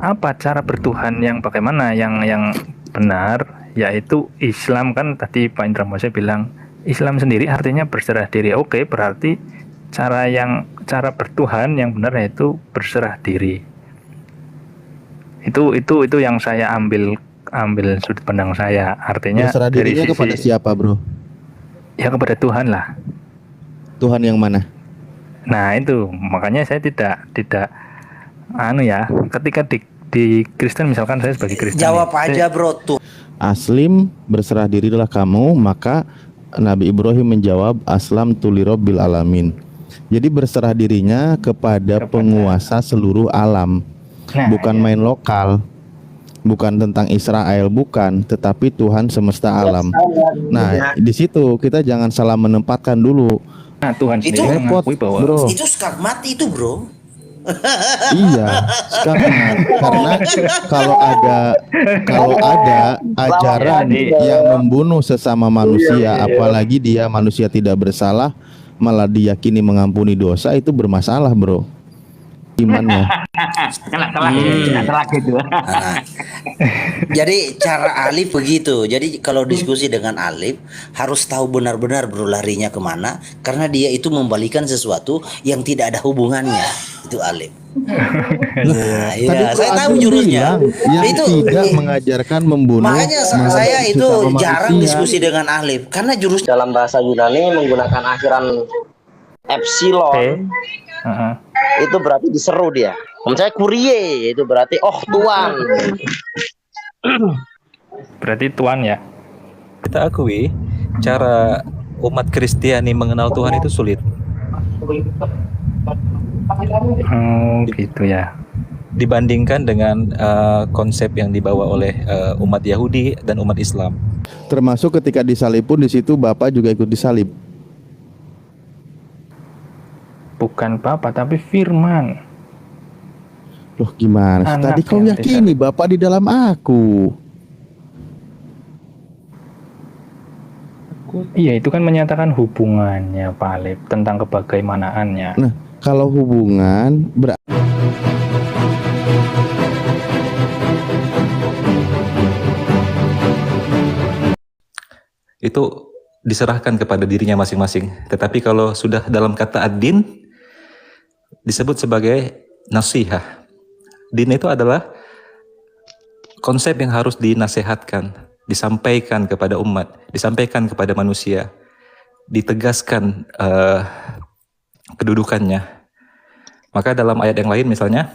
apa cara bertuhan yang bagaimana yang benar, yaitu Islam. Kan tadi Pak Indra Mose bilang Islam sendiri artinya berserah diri. Oke, berarti cara bertuhan yang benar yaitu berserah diri. Itu yang saya ambil sudut pandang saya. Artinya Berserah dari dirinya kepada sisi siapa, bro? ya kepada Tuhan lah. Tuhan yang mana? Nah, itu makanya saya tidak ketika di Kristen, misalkan saya sebagai Kristen Jawab nih, aja bro tuh. Aslim, berserah dirilah kamu. Maka Nabi Ibrahim menjawab, aslam tulirabbil alamin. Jadi berserah dirinya kepada penguasa seluruh alam. Bukan main lokal, bukan tentang Israel, bukan, tetapi Tuhan semesta alam. Nah, di situ kita jangan salah menempatkan dulu. Nah, Tuhan Itu sendiri mengakui bahwa bro. Itu skakmat itu bro. Iya, sekarang karena kalau ada ajaran yang membunuh sesama manusia, apalagi dia manusia tidak bersalah, malah diyakini mengampuni dosa, itu bermasalah, bro. Imannya. Jadi cara Alif begitu. Jadi kalau diskusi dengan Alif harus tahu benar-benar bro larinya kemana, karena dia itu membalikan sesuatu yang tidak ada hubungannya. Itu Alif. Nah, iya, saya tahu jurusnya. Yang Itu tidak mengajarkan membunuh. makanya saya itu jarang diskusi dengan Alif karena jurus Dalam bahasa Yunani menggunakan akhiran epsilon. Itu berarti diseru dia. Misalnya kurie itu berarti tuan. berarti Tuhan ya. Kita akui cara umat Kristiani mengenal Tuhan itu sulit. Gitu ya. Dibandingkan dengan konsep yang dibawa oleh umat Yahudi dan umat Islam. Termasuk ketika disalib pun di situ Bapak juga ikut disalib. Bukan Bapak tapi Firman. Loh gimana? Tadi kau yakini Bapak di dalam aku. Iya, itu kan menyatakan hubungannya Pak Alif tentang kebagaimanaannya. Nah, kalau hubungan itu diserahkan kepada dirinya masing-masing. Tetapi kalau sudah dalam kata ad-din disebut sebagai nasihah. Din itu adalah konsep yang harus dinasehatkan, disampaikan kepada umat, disampaikan kepada manusia, ditegaskan kedudukannya. Maka dalam ayat yang lain misalnya,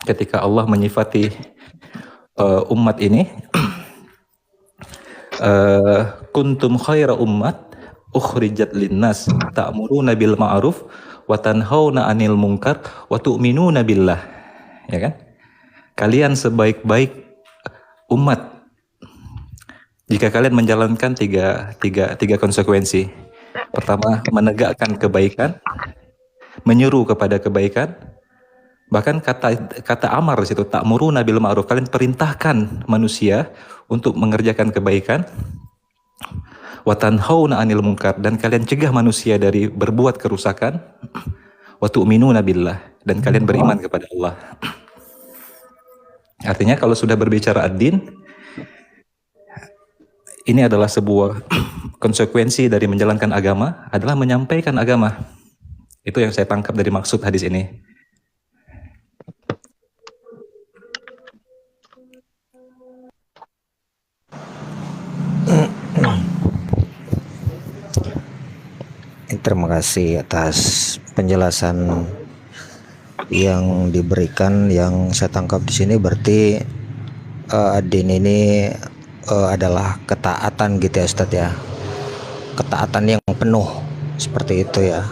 ketika Allah menyifati umat ini, kuntum khaira ummat ukhrijat linnas ta'muruna bil ma'ruf wa tanhauna 'anil munkar wa tu'minuna billah. Ya kan? Kalian sebaik-baik umat jika kalian menjalankan tiga konsekuensi. Pertama, menegakkan kebaikan, menyuruh kepada kebaikan. Bahkan kata amar di situ, ta'muruna bil ma'ruf, kalian perintahkan manusia untuk mengerjakan kebaikan. Wa tanhauna 'anil munkar, dan kalian cegah manusia dari berbuat kerusakan. Wa tu'minuna billah, dan kalian beriman kepada Allah. Artinya kalau sudah berbicara ad-din, ini adalah sebuah konsekuensi dari menjalankan agama adalah menyampaikan agama. Itu yang saya tangkap dari maksud hadis ini. Terima kasih atas penjelasan yang diberikan. Yang saya tangkap di sini berarti ad-din ini adalah ketaatan gitu ya Ustadz ya, ketaatan yang penuh seperti itu ya.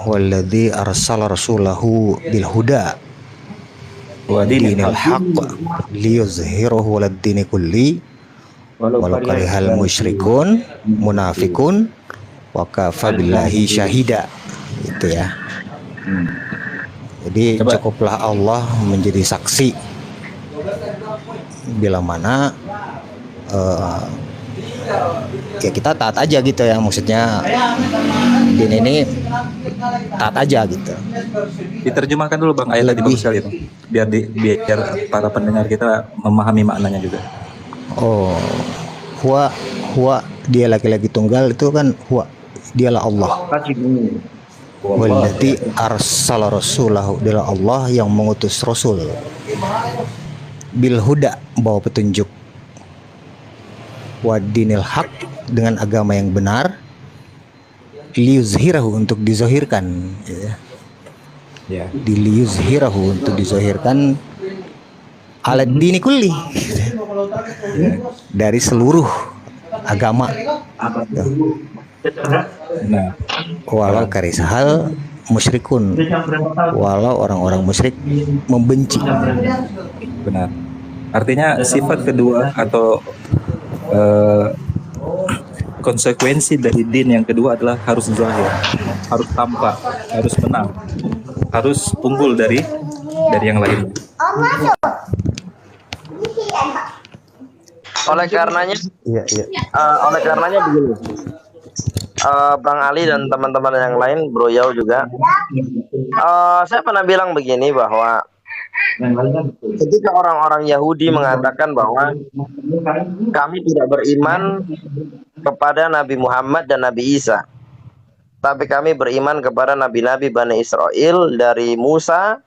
Walladzi arsala rasulahu bil huda wa dinil haqq liyuzhirahu 'alad dini kulli walau karihal musyrikun munafikun wa kafa billahi syahida, gitu ya. Jadi cukuplah Allah menjadi saksi bila mana ya kita taat aja gitu ya. Maksudnya din ini taat aja gitu. Diterjemahkan dulu Bang ayat tadi Lebih. bagus sekali itu. Biar para pendengar kita memahami maknanya juga. Oh, huwa dia laki-laki tunggal itu kan huwa, dialah Allah. Walladzi arsala rasulahu, dialah Allah yang mengutus rasul. Bil huda, bawa petunjuk. Wadinil haq, dengan agama yang benar. Liyuzhirahu, untuk dizahirkan, ya. Ya. Liyuzhirahu, untuk dizahirkan ala dini kulli, dari seluruh agama. Nah, Walau karisahal musyrikun, walau orang-orang musyrik membenci. benar. Artinya sifat kedua atau konsekuensi dari din yang kedua adalah harus zahir, harus tampak, harus menang, harus unggul dari yang lain. Oleh karenanya, Iya, iya. oleh karenanya begini, Bang Ali dan teman-teman yang lain, Bro Yao juga, saya pernah bilang begini bahwa ketika orang-orang Yahudi mengatakan bahwa kami tidak beriman kepada Nabi Muhammad dan Nabi Isa, tapi kami beriman kepada nabi-nabi Bani Israel dari Musa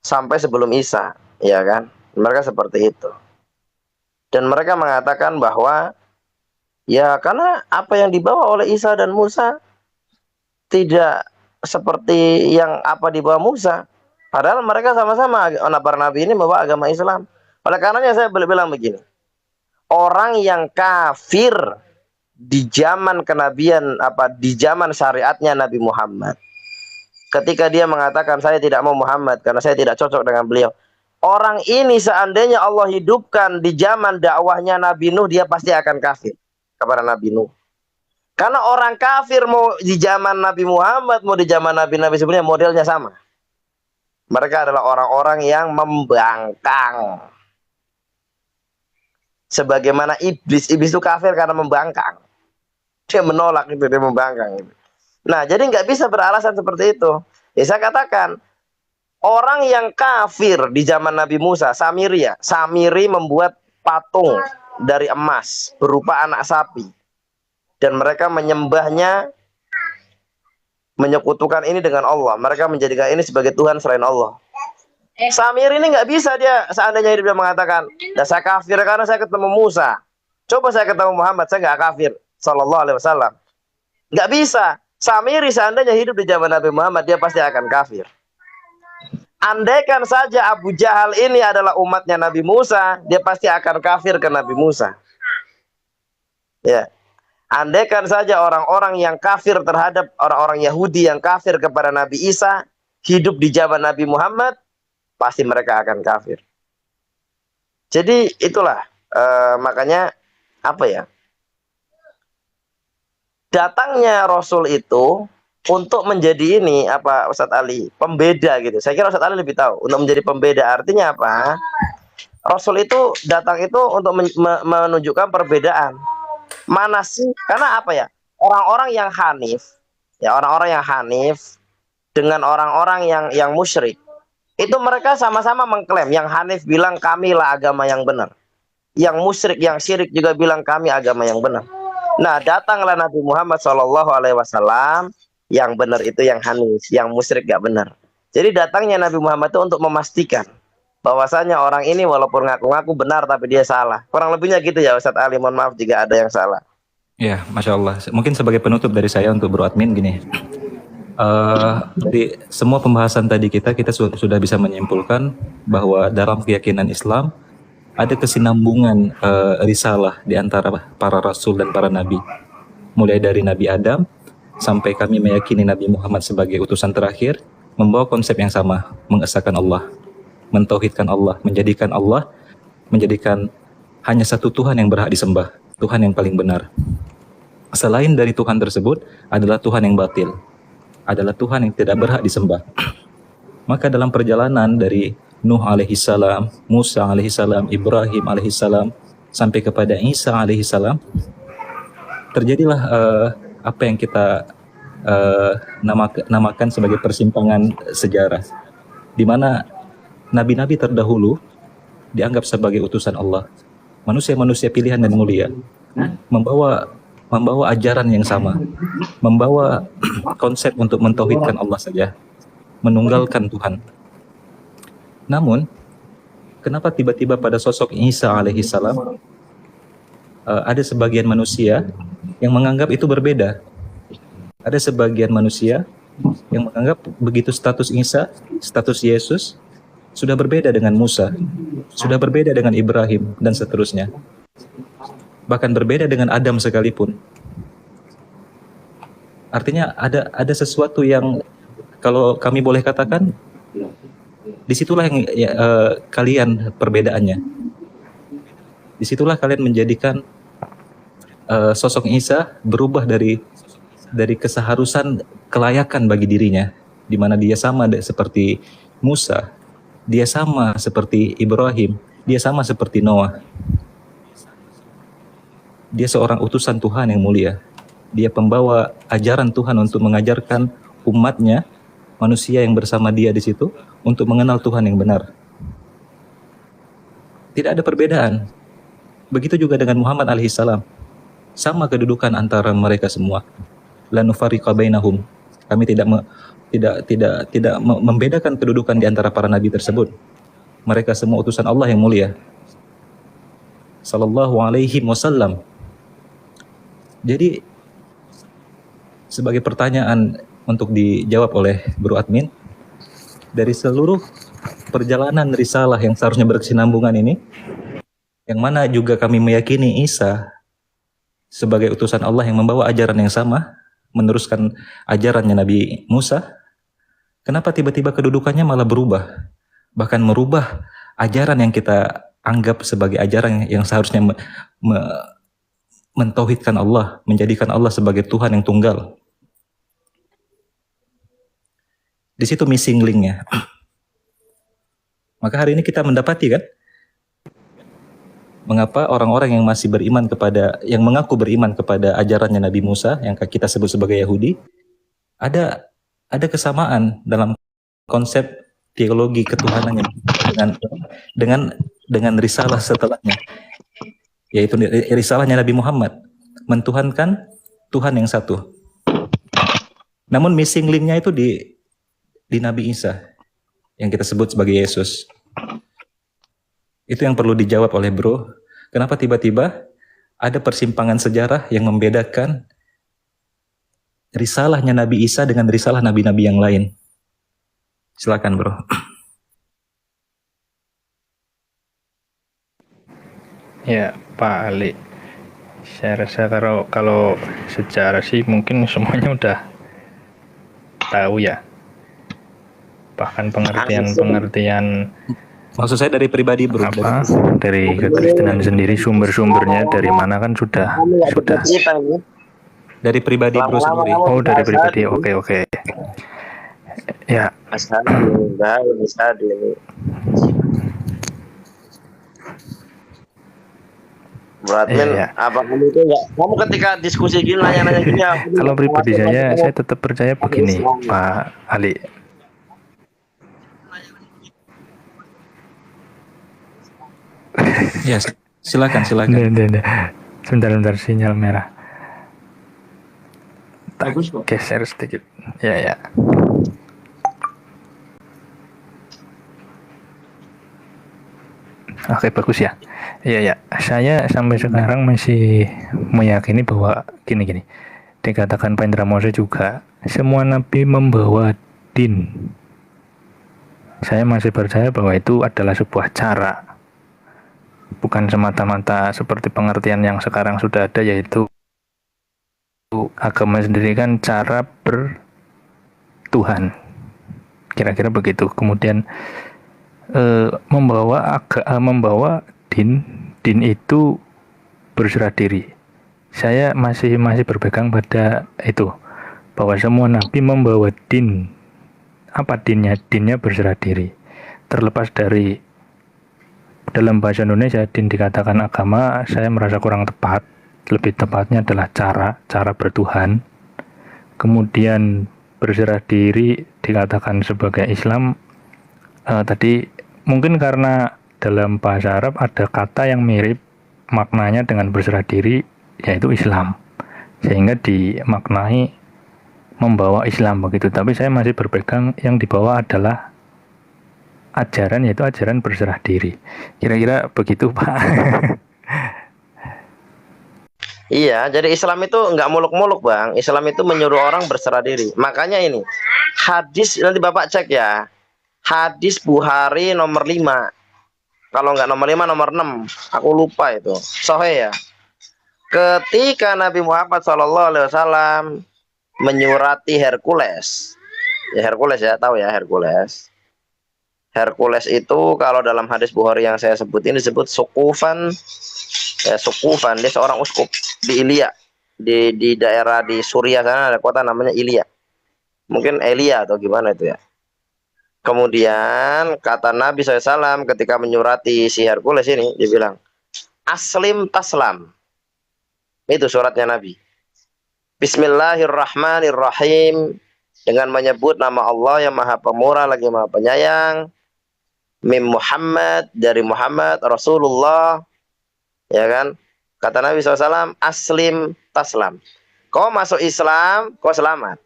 sampai sebelum Isa, ya kan? Mereka seperti itu. Dan mereka mengatakan bahwa ya karena apa yang dibawa oleh Isa dan Musa tidak seperti yang apa dibawa Musa. Padahal mereka sama-sama, para nabi ini membawa agama Islam. Oleh karenanya saya boleh bilang begini. Orang yang kafir di zaman kenabian, di zaman syariatnya Nabi Muhammad, ketika dia mengatakan saya tidak mau Muhammad karena saya tidak cocok dengan beliau, orang ini seandainya Allah hidupkan di zaman dakwahnya Nabi Nuh, dia pasti akan kafir kepada Nabi Nuh. Karena orang kafir mau di zaman Nabi Muhammad, mau di zaman Nabi-Nabi sebelumnya, modelnya sama. Mereka adalah orang-orang yang membangkang. Sebagaimana iblis itu kafir karena membangkang. Dia menolak itu, dia membangkang. Nah, jadi nggak bisa beralasan seperti itu. Ya, saya katakan, orang yang kafir di zaman Nabi Musa, Samiri membuat patung dari emas berupa anak sapi. Dan mereka menyembahnya, menyekutukan ini dengan Allah. Mereka menjadikan ini sebagai Tuhan selain Allah. Samiri ini nggak bisa dia seandainya hidup dia mengatakan, "Nah, saya kafir karena saya ketemu Musa. Coba saya ketemu Muhammad, saya nggak kafir." Sallallahu alaihi wasallam. Nggak bisa. Samiri seandainya hidup di zaman Nabi Muhammad, dia pasti akan kafir. Andaikan saja Abu Jahal ini adalah umatnya Nabi Musa, dia pasti akan kafir ke Nabi Musa. Ya. Andaikan saja orang-orang yang kafir terhadap orang-orang Yahudi yang kafir kepada Nabi Isa hidup di zaman Nabi Muhammad, pasti mereka akan kafir. Jadi itulah makanya apa ya? Datangnya Rasul itu untuk menjadi ini apa Ustadz Ali, pembeda gitu. Saya kira Ustadz Ali lebih tahu. Untuk menjadi pembeda artinya apa? Rasul itu datang itu untuk menunjukkan perbedaan. Mana sih? Karena apa ya? Orang-orang yang hanif, ya orang-orang yang hanif dengan orang-orang yang musyrik, itu mereka sama-sama mengklaim. Yang hanif bilang kamilah agama yang benar. Yang musyrik, yang syirik juga bilang kami agama yang benar. Nah, datanglah Nabi Muhammad SAW yang benar itu yang hanif, yang musyrik gak benar. Jadi datangnya Nabi Muhammad itu untuk memastikan bahwasanya orang ini walaupun ngaku-ngaku benar tapi dia salah. Kurang lebihnya gitu ya Ustadz Ali, mohon maaf jika ada yang salah. Ya, Masya Allah. Mungkin sebagai penutup dari saya untuk Bro Admin gini. Dari semua pembahasan tadi kita sudah bisa menyimpulkan bahwa dalam keyakinan Islam ada kesinambungan risalah di antara para rasul dan para nabi. Mulai dari Nabi Adam sampai kami meyakini Nabi Muhammad sebagai utusan terakhir, membawa konsep yang sama, mengesahkan Allah, mentauhidkan Allah, menjadikan hanya satu Tuhan yang berhak disembah, Tuhan yang paling benar. Selain dari Tuhan tersebut adalah Tuhan yang batil, adalah Tuhan yang tidak berhak disembah. Maka dalam perjalanan dari Nuh alaihissalam, Musa alaihissalam, Ibrahim alaihissalam, sampai kepada Isa alaihissalam, terjadilah apa yang kita namakan sebagai persimpangan sejarah, di mana nabi-nabi terdahulu dianggap sebagai utusan Allah, manusia-manusia pilihan dan mulia, membawa ajaran yang sama, membawa konsep untuk mentauhidkan Allah saja, menunggalkan Tuhan. Namun, kenapa tiba-tiba pada sosok Isa alaihissalam ada sebagian manusia yang menganggap itu berbeda? Ada sebagian manusia yang menganggap begitu status Isa, status Yesus sudah berbeda dengan Musa, sudah berbeda dengan Ibrahim, dan seterusnya. Bahkan berbeda dengan Adam sekalipun. Artinya ada sesuatu yang, kalau kami boleh katakan, disitulah yang kalian perbedaannya. Disitulah kalian menjadikan sosok Isa berubah dari keseharusan kelayakan bagi dirinya, di mana dia sama seperti Musa, dia sama seperti Ibrahim, dia sama seperti Noah. Dia seorang utusan Tuhan yang mulia. Dia pembawa ajaran Tuhan untuk mengajarkan umatnya, manusia yang bersama dia di situ, untuk mengenal Tuhan yang benar. Tidak ada perbedaan. Begitu juga dengan Muhammad alaihissalam. Sama kedudukan antara mereka semua. La nufarriqa bainahum. Kami tidak membedakan kedudukan di antara para nabi tersebut. Mereka semua utusan Allah yang mulia. Sallallahu alaihi wasallam. Jadi sebagai pertanyaan untuk dijawab oleh Bro Admin, dari seluruh perjalanan risalah yang seharusnya berkesinambungan ini, yang mana juga kami meyakini Isa sebagai utusan Allah yang membawa ajaran yang sama, meneruskan ajarannya Nabi Musa, kenapa tiba-tiba kedudukannya malah berubah? Bahkan merubah ajaran yang kita anggap sebagai ajaran yang seharusnya mentauhidkan Allah, menjadikan Allah sebagai Tuhan yang tunggal. Di situ missing link-nya. Maka hari ini kita mendapati kan, mengapa orang-orang yang masih beriman kepada, yang mengaku beriman kepada ajarannya Nabi Musa, yang kita sebut sebagai Yahudi, ada kesamaan dalam konsep teologi ketuhanannya dengan risalah setelahnya, yaitu risalahnya Nabi Muhammad, mentuhankan Tuhan yang satu. Namun missing link-nya itu di Nabi Isa, yang kita sebut sebagai Yesus. Itu yang perlu dijawab oleh Bro. Kenapa tiba-tiba ada persimpangan sejarah yang membedakan risalahnya Nabi Isa dengan risalah nabi-nabi yang lain? Silakan Bro. Ya Pak Ali, saya rasa kalau sejarah sih mungkin semuanya udah tahu ya. Bahkan pengertian Maksud saya dari pribadi Bro. Dari kekristenan sendiri, sumber-sumbernya dari mana kan sudah. Dari pribadi Bro sendiri. Oh, dari pribadi. Oke. Ya. Bro Admin, apa kamu itu enggak? Kamu ketika diskusi gini nanya-nanya gini. Kalau pribadi saya tetap percaya begini, Pak Ali. Ya, silakan. Sebentar, sinyal merah. Geser sedikit. Ya. Oke, bagus ya. Iya. Saya sampai sekarang masih meyakini bahwa gini. Dikatakan Pak Indra Mose juga, semua nabi membawa din. Saya masih percaya bahwa itu adalah sebuah cara. Bukan semata-mata seperti pengertian yang sekarang sudah ada, yaitu agama sendiri kan cara bertuhan. Kira-kira begitu. Kemudian membawa din itu berserah diri. Saya masih berpegang pada itu, bahwa semua nabi membawa din. Apa dinnya? Dinnya berserah diri. Terlepas dari dalam bahasa Indonesia din dikatakan agama, saya merasa kurang tepat. Lebih tepatnya adalah cara bertuhan. kemudian berserah diri dikatakan sebagai Islam, tadi mungkin karena dalam bahasa Arab ada kata yang mirip maknanya dengan berserah diri, yaitu Islam, sehingga dimaknai membawa Islam begitu. Tapi saya masih berpegang yang dibawa adalah ajaran, yaitu ajaran berserah diri. Kira-kira begitu, Pak. Iya, jadi Islam itu nggak muluk-muluk, Bang. Islam itu menyuruh orang berserah diri. Makanya ini, hadis, nanti Bapak cek ya. Hadis Bukhari nomor 5. Kalau nggak nomor 5, nomor 6. Aku lupa itu. Sahih ya. Ketika Nabi Muhammad SAW menyurati Hercules. Ya, Hercules ya, tahu ya Hercules. Hercules itu kalau dalam hadis Bukhari yang saya sebut ini disebut Sukufan. Ya, Sukufan, dia seorang uskup di Ilia, di daerah di Suriah sana ada kota namanya Ilia, mungkin Elia atau gimana itu ya. Kemudian kata Nabi SAW ketika menyurati si Hercules ini, dia bilang aslim taslam, itu suratnya Nabi. Bismillahirrahmanirrahim, dengan menyebut nama Allah yang maha pemurah lagi maha penyayang. Mim Muhammad, dari Muhammad Rasulullah. Ya kan, kata Nabi SAW, aslim taslam, kau masuk Islam kau selamat.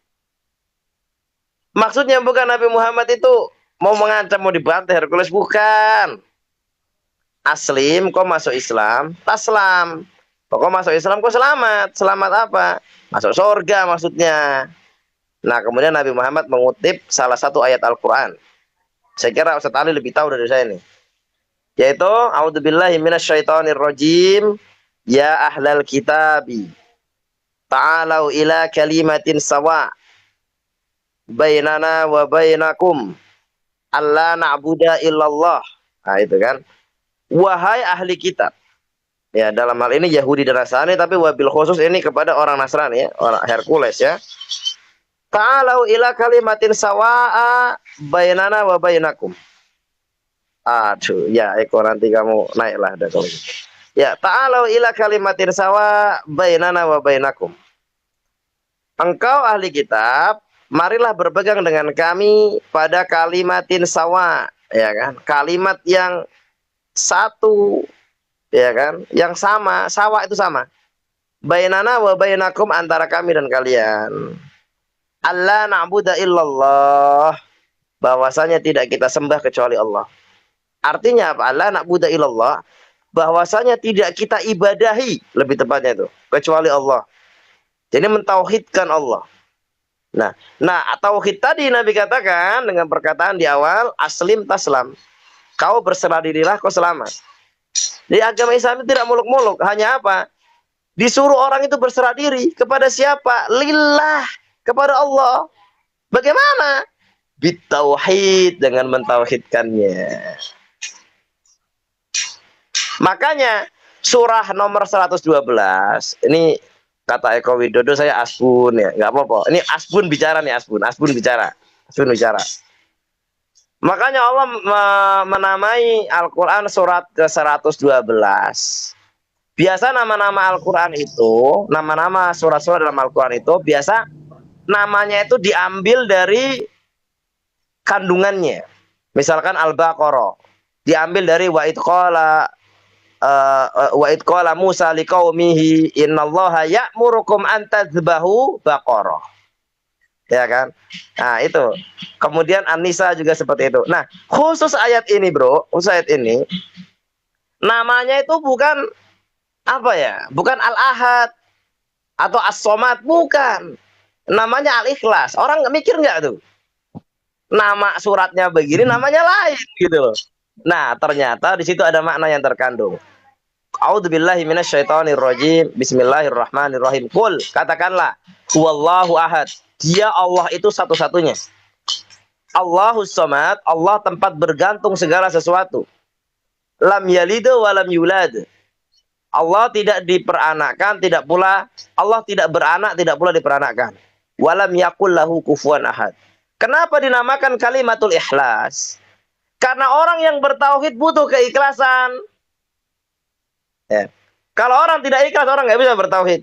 Maksudnya bukan Nabi Muhammad itu mau mengancam, mau dibantai Hercules, bukan. Aslim, kau masuk Islam, taslam, kau masuk Islam kau selamat. Selamat apa? Masuk surga maksudnya. Nah kemudian Nabi Muhammad mengutip salah satu ayat Al-Quran. Saya kira Ustaz Ali lebih tahu dari saya ini, yaitu a'udzubillahi minasyaitonirrajim, ya ahlal kitabi ta'alau ila kalimatin sawa bainana wa bainakum alla na'budu illallah. Nah itu kan, wahai ahli kitab. Ya, dalam hal ini Yahudi dan Nasrani, tapi wabil khusus ini kepada orang Nasrani ya, orang Hercules ya. Ta'alau ila kalimatin sawa'a bainana wa bainakum. Aduh, ya Eko, nanti kamu naiklah dah kalau gitu. Ya, ta'alau ila kalimatin sawa bainana wa bainakum. Engkau ahli kitab, marilah berpegang dengan kami pada kalimatin sawa, ya kan? Kalimat yang satu, ya kan? Yang sama, sawa itu sama. Bainana wa bainakum, antara kami dan kalian. Allah na'budu illallah, bahwasanya tidak kita sembah kecuali Allah. Artinya apa? Allah na'budu illallah, bahwasanya tidak kita ibadahi, lebih tepatnya itu, kecuali Allah. Jadi mentauhidkan Allah. Nah, tauhid tadi Nabi katakan dengan perkataan di awal, aslim taslam, kau berserah dirilah kau selamat. Di agama Islam itu tidak muluk-muluk, hanya apa? Disuruh orang itu berserah diri kepada siapa? Lillah, kepada Allah. Bagaimana? Bitauhid, dengan mentauhidkannya. Makanya surah nomor 112 ini kata Eko Widodo, saya asbun ya, nggak apa-apa. Ini asbun bicara nih, asbun bicara. Makanya Allah menamai Al-Quran surat ke 112. Biasa nama-nama Al-Quran itu, nama-nama surat-surat dalam Al-Quran itu biasa namanya itu diambil dari kandungannya. Misalkan Al-Baqarah diambil dari wa idh qala Musa liqaumihi innallaha ya'murukum an tadzbahu baqarah. Ya kan? Nah, itu. Kemudian An-Nisa juga seperti itu. Nah, khusus ayat ini, Bro, khusus ayat ini namanya itu bukan apa ya? Bukan Al-Ahad atau As-Somad, bukan. Namanya Al-Ikhlas. Orang mikir nggak tuh? Nama suratnya begini, namanya lain gitu loh. Nah, ternyata di situ ada makna yang terkandung. A'udzubillahi minasyaitonirrajim. Bismillahirrahmanirrahim. Qul, katakanlah, huwallahu ahad. Dia Allah itu satu-satunya. Allahus samad, Allah tempat bergantung segala sesuatu. Lam yalid wa lam yulad. Allah tidak diperanakkan, tidak pula Allah tidak beranak, tidak pula diperanakkan. Walam yakul lahu kufuwan ahad. Kenapa dinamakan kalimatul ikhlas? Karena orang yang bertauhid butuh keikhlasan. Ya. Kalau orang tidak ikhlas, orang nggak bisa bertauhid.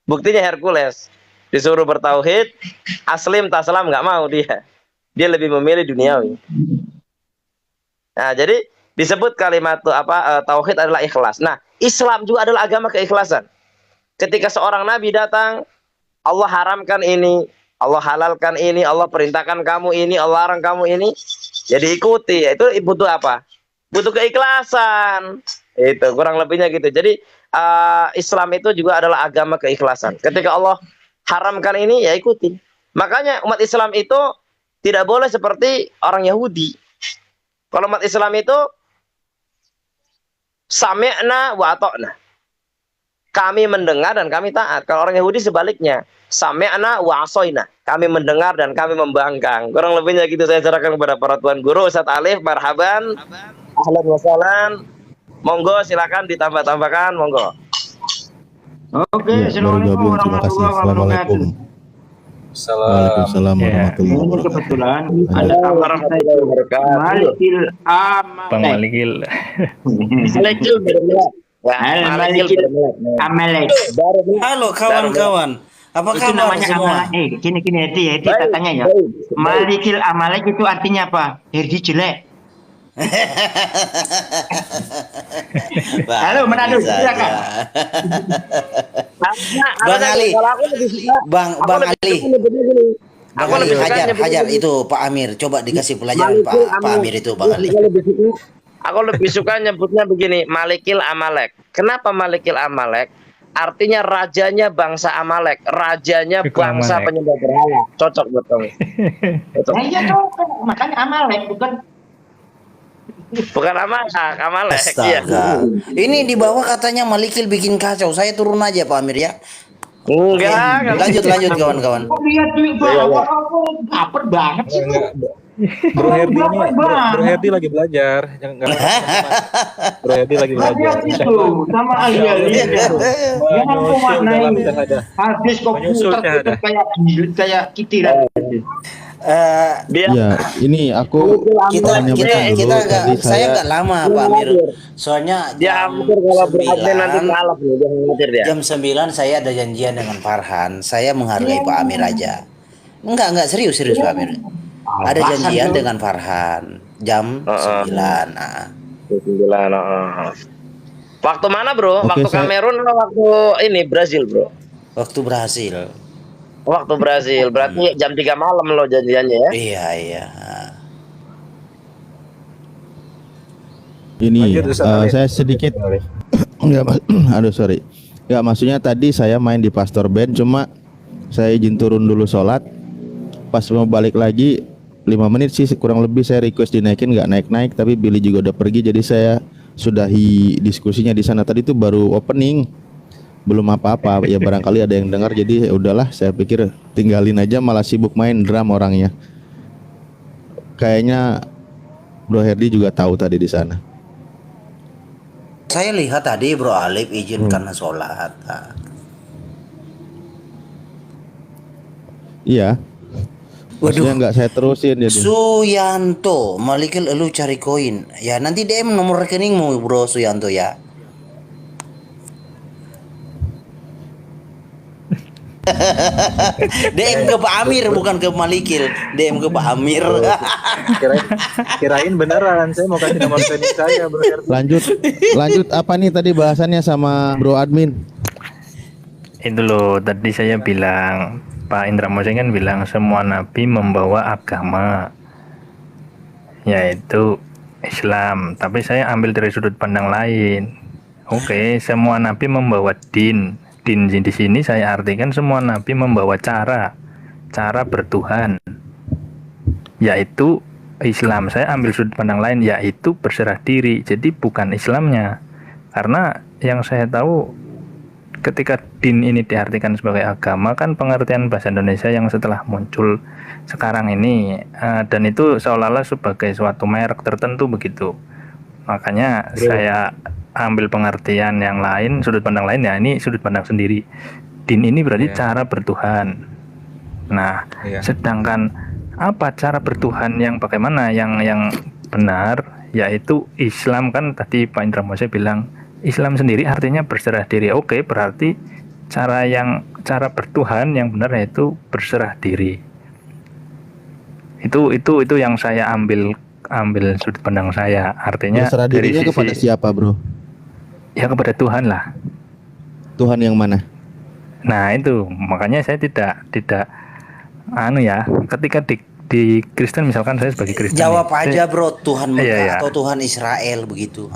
Buktinya Hercules disuruh bertauhid, aslim taslam nggak mau dia. Dia lebih memilih duniawi. Nah, jadi disebut kalimat tauhid adalah ikhlas. Nah, Islam juga adalah agama keikhlasan. Ketika seorang nabi datang, Allah haramkan ini, Allah halalkan ini, Allah perintahkan kamu ini, Allah larang kamu ini, jadi ikuti. Itu butuh apa? Butuh keikhlasan. Itu kurang lebihnya gitu. Jadi Islam itu juga adalah agama keikhlasan. Ketika Allah haramkan ini, ya ikuti. Makanya umat Islam itu tidak boleh seperti orang Yahudi. Kalau umat Islam itu sami'na wa ata'na. Kami mendengar dan kami taat. Kalau orang Yahudi sebaliknya, sami'na wa asoina. Kami mendengar dan kami membangkang. Kurang lebihnya gitu saya serahkan kepada para tuan guru. Ustaz Alif, marhaban. Ahlan wa sahlan. Monggo silakan ditambah-tambahkan, monggo. Ya, Oke, baru gabung. Terima kasih. Assalamualaikum. Waalaikumsalam warahmatullahi Ini wabarakatuh. kebetulan Ada. ada warahmatullahi wabarakatuh. Malikil Bang Amalek. Malikil. Malikil bermelek. Malikil Amalek. Halo kawan-kawan. Apa Itu kabar namanya semua? Amalek. Gini Hedi tak tanya ya. Malikil Amalek itu artinya apa? Herdi jelek. Halo, Manado, Bagus silakan. aja. Bang Ali. Kalau aku lebih suka, Bang aku Bang lebih Ali. suka nyebutnya gini. Bang Aku Ali, lebih suka hajar nyebutnya gini. itu Pak Amir. Coba dikasih pelajaran Malikil Pak Amir itu Bang Ali. Aku lebih suka nyebutnya begini, Malikil Amalek. Kenapa Malikil Amalek? Artinya rajanya bangsa Amalek, rajanya Ikut bangsa Amalek. penyembah berhala. Cocok buat kamu. Cocok. Nah, iya cocok. Makanya Amalek bukan Bukan Amalek. Iya. Astaga. Ini di bawah katanya Malikil bikin kacau. Saya turun aja Pak Amir ya. Enggak. Lanjut kawan-kawan. kok lihat di bawah aku baper banget sih. Bro Herdi ini, Baper Bro banget. Herdi lagi belajar. Jangan nggak Bro Herdi lagi belajar. Lihat itu sama ahli-ahli. Jangan kau maknai dalam syahadah. habis kau Menyusul syahadah. putar kayak kitiran. Dia Ya, ini aku Kita hanya kita pesan dulu. kita nggak Tadi saya nggak lama Pak Amir. Soalnya dia jam hampir kalau beradmin nanti 9 kalap nih, jangan khawatir dia. jam 9 saya ada janjian dengan Farhan. Saya menghargai Pak Amir aja. Enggak serius Pak Amir. Ada janjian dengan Farhan jam 9. Nah, 9. Waktu mana, Bro? Oke, Waktu saya- Kamerun atau waktu ini Brazil, Bro? waktu berhasil. Waktu Brazil. Berarti jam 3 malam lo janjiannya ya. Iya. Ini Lanjut, Ustaz Alif. saya sedikit enggak aduh sorry. Enggak, maksudnya tadi saya main di Pastor Band, cuma saya izin turun dulu sholat. Pas mau balik lagi 5 menit sih kurang lebih saya request dinaikin, nggak naik-naik, tapi Billy juga udah pergi, jadi saya sudahi diskusinya di sana. Tadi itu baru opening, belum apa-apa. Ya barangkali ada yang dengar, jadi ya udahlah, saya pikir tinggalin aja, malah sibuk main drum orangnya. Kayaknya Bro Herdi juga tahu tadi di sana. Saya lihat tadi Bro Alif izin karena sholat. Nah, Iya. Maksudnya Waduh. nggak saya terusin jadi. Suyanto, Malikil elu cari koin. Ya nanti DM nomor rekeningmu Bro Suyanto ya. DM ke Pak Amir bukan ke Malikil. DM ke Pak Amir. Kirain beneran. Saya mau kasih nomor rekening saya, Bro Herdi. Lanjut apa nih tadi bahasannya sama Bro Admin? Itu loh, tadi saya bilang, Pak Indra Mose kan bilang semua nabi membawa agama, yaitu Islam. Tapi saya ambil dari sudut pandang lain. Oke, semua nabi membawa din. Din di sini saya artikan semua nabi membawa cara bertuhan, yaitu Islam. Saya ambil sudut pandang lain, yaitu berserah diri. Jadi bukan Islamnya, karena yang saya tahu ketika din ini diartikan sebagai agama, kan pengertian bahasa Indonesia yang setelah muncul sekarang ini, dan itu seolah-olah sebagai suatu merek tertentu begitu. Makanya saya ambil pengertian yang lain, sudut pandang lain, ya ini sudut pandang sendiri. Din ini berarti cara bertuhan. Nah, Iya. sedangkan apa cara bertuhan yang bagaimana yang benar, yaitu Islam. Kan tadi Pak Indra Mose bilang Islam sendiri artinya berserah diri. Oke, berarti cara bertuhan yang benar yaitu berserah diri. Itu yang saya ambil sudut pandang saya. Artinya Berserah dari dirinya kepada siapa, Bro? ya kepada Tuhan lah. Tuhan yang mana? Nah itu makanya saya tidak ketika di Kristen, misalkan saya sebagai Kristen Jawab nih, aja bro, Tuhan Mekah Iya, iya. atau Tuhan Israel begitu.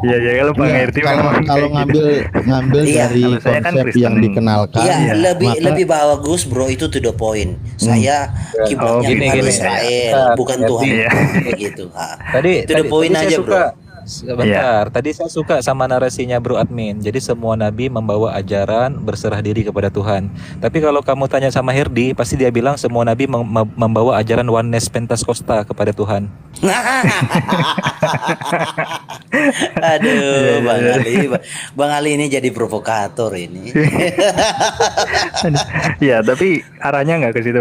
ya kalau Bang Iya, Herdi kalau memang kalau kayak gitu. ngambil Iya, dari kalau saya kan konsep Kristen yang nih. dikenalkan, Iya, maka lebih bagus bro, itu to the point. Saya kiblatnya gini, Tuhan gini. Israel, Bentar, bukan Bang Tuhan Herdi. begitu. To the Tadi point saya aja suka. bro. Sebentar, tadi saya suka sama narasinya Bro Admin. Jadi semua nabi membawa ajaran berserah diri kepada Tuhan. Tapi kalau kamu tanya sama Herdi, pasti dia bilang semua nabi membawa ajaran oneness Pentakosta kepada Tuhan. Aduh, Bang Ali ini jadi provokator ini. Ya tapi arahnya nggak ke situ,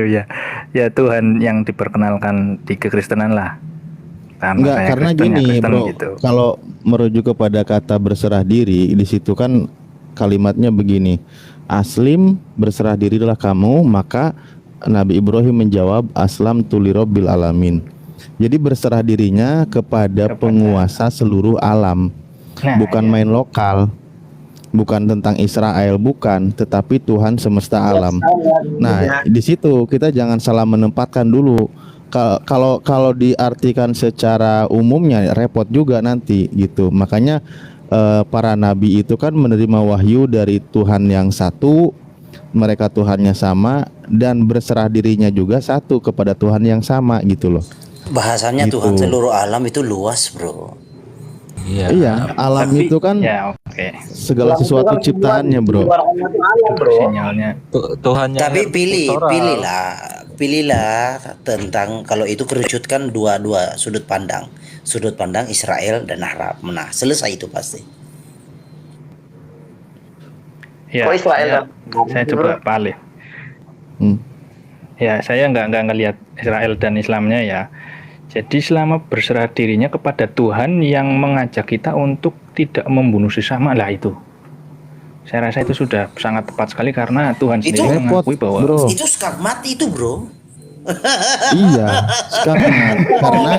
ya. Ya Tuhan yang diperkenalkan di kekristenan lah. enggak, saya karena Kristen, ya gini, Kristen Bro. gitu. Kalau merujuk kepada kata berserah diri, di situ kan kalimatnya begini. Aslim, berserah dirilah kamu, maka Nabi Ibrahim menjawab, aslam tulirabbil alamin. Jadi berserah dirinya kepada penguasa seluruh alam. Nah, Bukan iya. main lokal. Bukan tentang Israel, bukan, tetapi Tuhan semesta alam. Nah, di situ kita jangan salah menempatkan dulu. Kalau diartikan secara umumnya repot juga nanti gitu. Makanya para nabi itu kan menerima wahyu dari Tuhan yang satu, mereka Tuhannya sama, dan berserah dirinya juga satu kepada Tuhan yang sama gitu loh. Bahasanya Gitu. Tuhan seluruh alam itu luas bro. Iya, alam Tapi- itu kan Ya oke. segala sesuatu ciptaannya, Bro. Sinyalnya. Tuhannya Tapi elektoral. pilihlah tentang kalau itu kerucutkan dua sudut pandang Israel dan Arab. Nah selesai itu pasti. Ya, Oh, Israel, saya coba Pak Alif. Hmm. Ya, saya nggak ngelihat Israel dan Islamnya ya. Jadi selama berserah dirinya kepada Tuhan yang mengajak kita untuk tidak membunuh sesama lah itu. Saya rasa itu sudah sangat tepat sekali karena Tuhan Itu sendiri repot, mengakui bahwa Bro. Itu skak mati itu bro. Iya, sekarang karena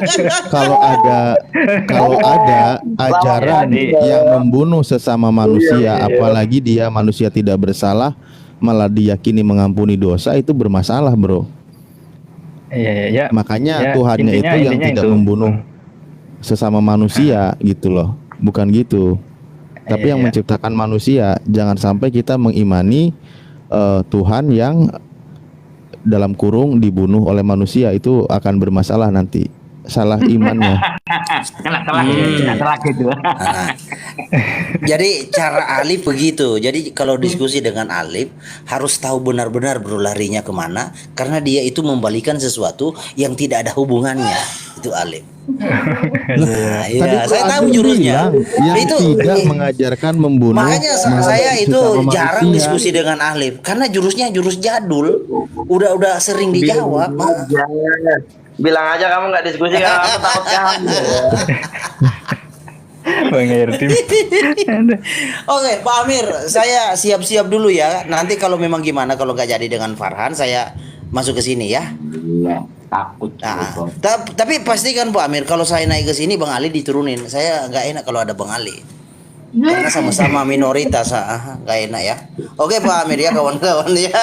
kalau ada ajaran yang membunuh sesama manusia, apalagi dia manusia tidak bersalah, malah diyakini mengampuni dosa, itu bermasalah, Bro. ya. Makanya Ya, Tuhannya itu yang intinya tidak itu. membunuh sesama manusia gitu loh, bukan gitu. Tapi yang Iya. menciptakan manusia, jangan sampai kita mengimani Tuhan yang dalam kurung dibunuh oleh manusia, itu akan bermasalah nanti. Salah imannya. Telak gitu. Nah, jadi cara Alif begitu. Jadi kalau diskusi dengan Alif harus tahu benar-benar bro larinya kemana, karena dia itu membalikan sesuatu yang tidak ada hubungannya. Itu Alif. Nah, Tadi iya, Bro saya tahu Admin jurusnya. bilang, yang Itu tidak mengajarkan membunuh. makanya saya itu sesama jarang manusia. diskusi dengan Alif karena jurusnya jurus jadul. Udah sering dijawab. Bilang aja kamu nggak diskusi kan aku takut kamu. Bang Herdi. Oke, Pak Amir, saya siap-siap dulu ya. Nanti kalau memang gimana kalau nggak jadi dengan Farhan, saya masuk ke sini ya. Takut. Nah, tapi pastikan Pak Amir, kalau saya naik ke sini Bang Ali diturunin. Saya nggak enak kalau ada Bang Ali. Karena sama-sama minoritas, nggak enak ya. Oke Pak Amir ya kawan-kawan ya.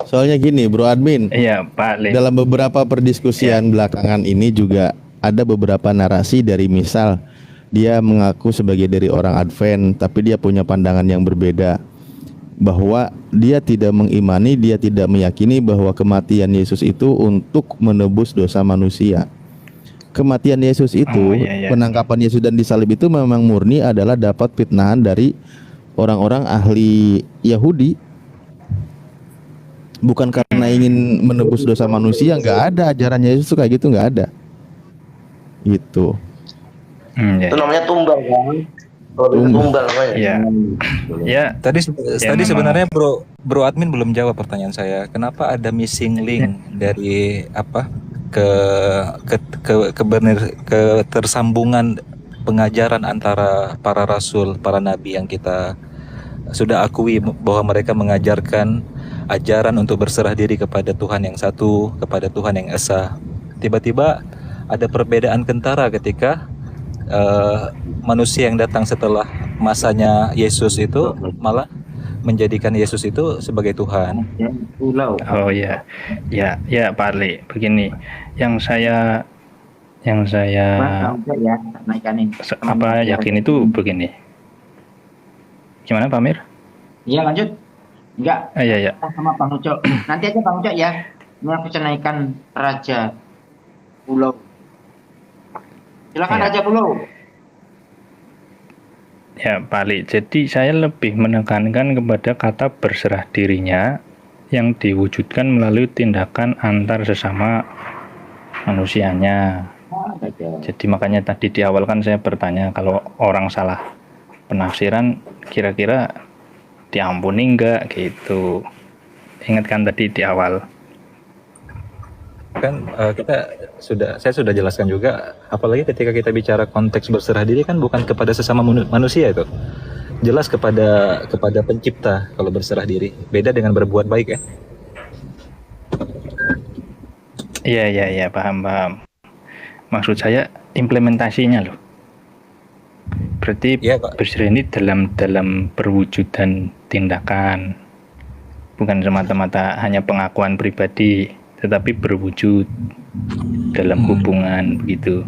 Soalnya gini, Bro Admin, Iya, Pak Alif. dalam beberapa perdiskusian belakangan ini juga ada beberapa narasi dari misal dia mengaku sebagai dari orang Advent, tapi dia punya pandangan yang berbeda, bahwa dia tidak mengimani, dia tidak meyakini bahwa kematian Yesus itu untuk menebus dosa manusia. Kematian Yesus itu, Oh, iya. penangkapan Yesus dan disalib itu memang murni adalah dapat fitnahan dari orang-orang ahli Yahudi, bukan karena ingin menebus dosa manusia. Nggak ada ajarannya Yesus tuh kayak gitu, nggak ada gitu. Ya. Itu namanya tumbal kan? Tumbal namanya. Ya. Ya, Tadi memang. sebenarnya Bro Admin belum jawab pertanyaan saya. Kenapa ada missing link dari ke ketersambungan pengajaran antara para rasul, para nabi yang kita sudah akui bahwa mereka mengajarkan ajaran untuk berserah diri kepada Tuhan yang satu, kepada Tuhan yang esa. Tiba-tiba ada perbedaan kentara ketika manusia yang datang setelah masanya Yesus itu malah menjadikan Yesus itu sebagai Tuhan. Pulau. Oh ya, ya Pak Ali, begini, yang saya Mas, enggak ya, naikkan ini. yakin itu begini. Gimana Pak Amir? Iya lanjut. Enggak. Iya. Sama Bang Ucok. Nanti aja Bang Ucok ya. Ini aku naikkan Raja Pulau. Silakan Ya. Raja Pulau. Ya Pak Ali, jadi saya lebih menekankan kepada kata berserah dirinya yang diwujudkan melalui tindakan antar sesama manusianya. Jadi makanya tadi di awal kan saya bertanya, kalau orang salah penafsiran kira-kira diampuni enggak gitu. Ingat kan tadi di awal. Kan saya sudah jelaskan juga, apalagi ketika kita bicara konteks berserah diri kan bukan kepada sesama manusia itu. Jelas kepada pencipta kalau berserah diri. Beda dengan berbuat baik ya. Iya, paham. Maksud saya implementasinya loh. Berarti Iya, Pak. berserah ini dalam perwujudan tindakan, bukan semata-mata hanya pengakuan pribadi, tetapi berwujud dalam hubungan begitu.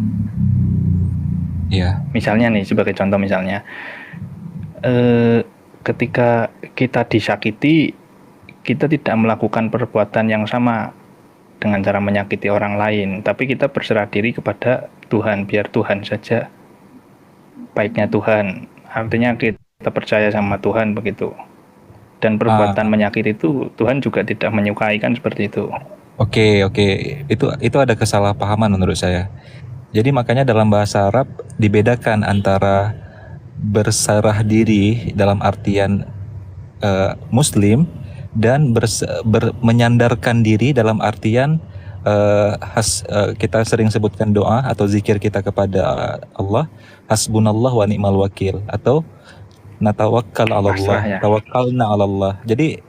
Iya. Misalnya nih, sebagai contoh misalnya, ketika kita disakiti, kita tidak melakukan perbuatan yang sama dengan cara menyakiti orang lain, tapi kita berserah diri kepada Tuhan, biar Tuhan saja, baiknya Tuhan. Artinya kita percaya sama Tuhan begitu. Dan perbuatan menyakiti itu Tuhan juga tidak menyukai, kan seperti itu. Oke. Itu ada kesalahpahaman menurut saya. Jadi makanya dalam bahasa Arab dibedakan antara berserah diri dalam artian Muslim dan menyandarkan diri dalam artian kita sering sebutkan doa atau zikir kita kepada Allah, hasbunallah wa ni'mal wakil, atau natawakkal 'ala Allah, Pasrah ya. tawakkalna 'ala Allah. Jadi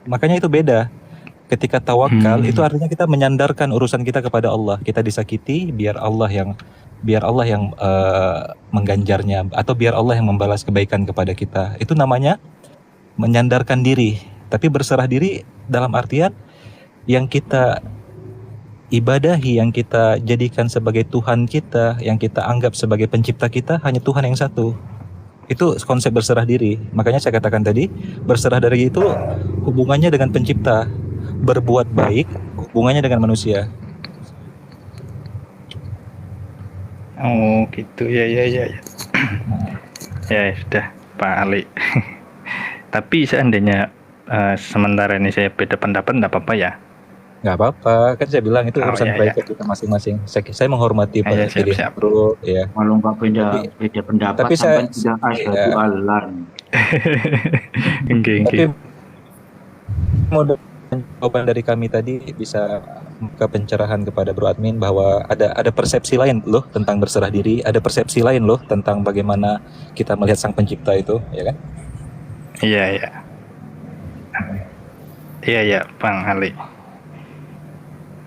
makanya itu beda. Ketika tawakal itu artinya kita menyandarkan urusan kita kepada Allah. Kita disakiti biar Allah yang mengganjarnya, atau biar Allah yang membalas kebaikan kepada kita. Itu namanya menyandarkan diri. Tapi berserah diri dalam artian yang kita ibadahi, yang kita jadikan sebagai Tuhan kita, yang kita anggap sebagai pencipta kita hanya Tuhan yang satu. Itu konsep berserah diri. Makanya saya katakan tadi, berserah diri itu hubungannya dengan pencipta. Berbuat baik hubungannya dengan manusia. Oh gitu, ya. Ya sudah Pak Ali. Tapi seandainya sementara ini saya beda pendapat, enggak apa-apa ya? Nggak apa-apa, kan saya bilang itu Oh, urusan iya, private kita masing-masing. Saya menghormati Iya, pilihan siap. bro, ya. Kalau nggak beda pendapat tapi sampai saya- sudah asyhadu iya. Allah. Enggak. Tapi model jawaban dari kami tadi bisa ke pencerahan kepada Bro Admin bahwa ada persepsi lain loh tentang berserah diri, ada persepsi lain loh tentang bagaimana kita melihat sang pencipta itu, ya kan? Iya, Bang Ali.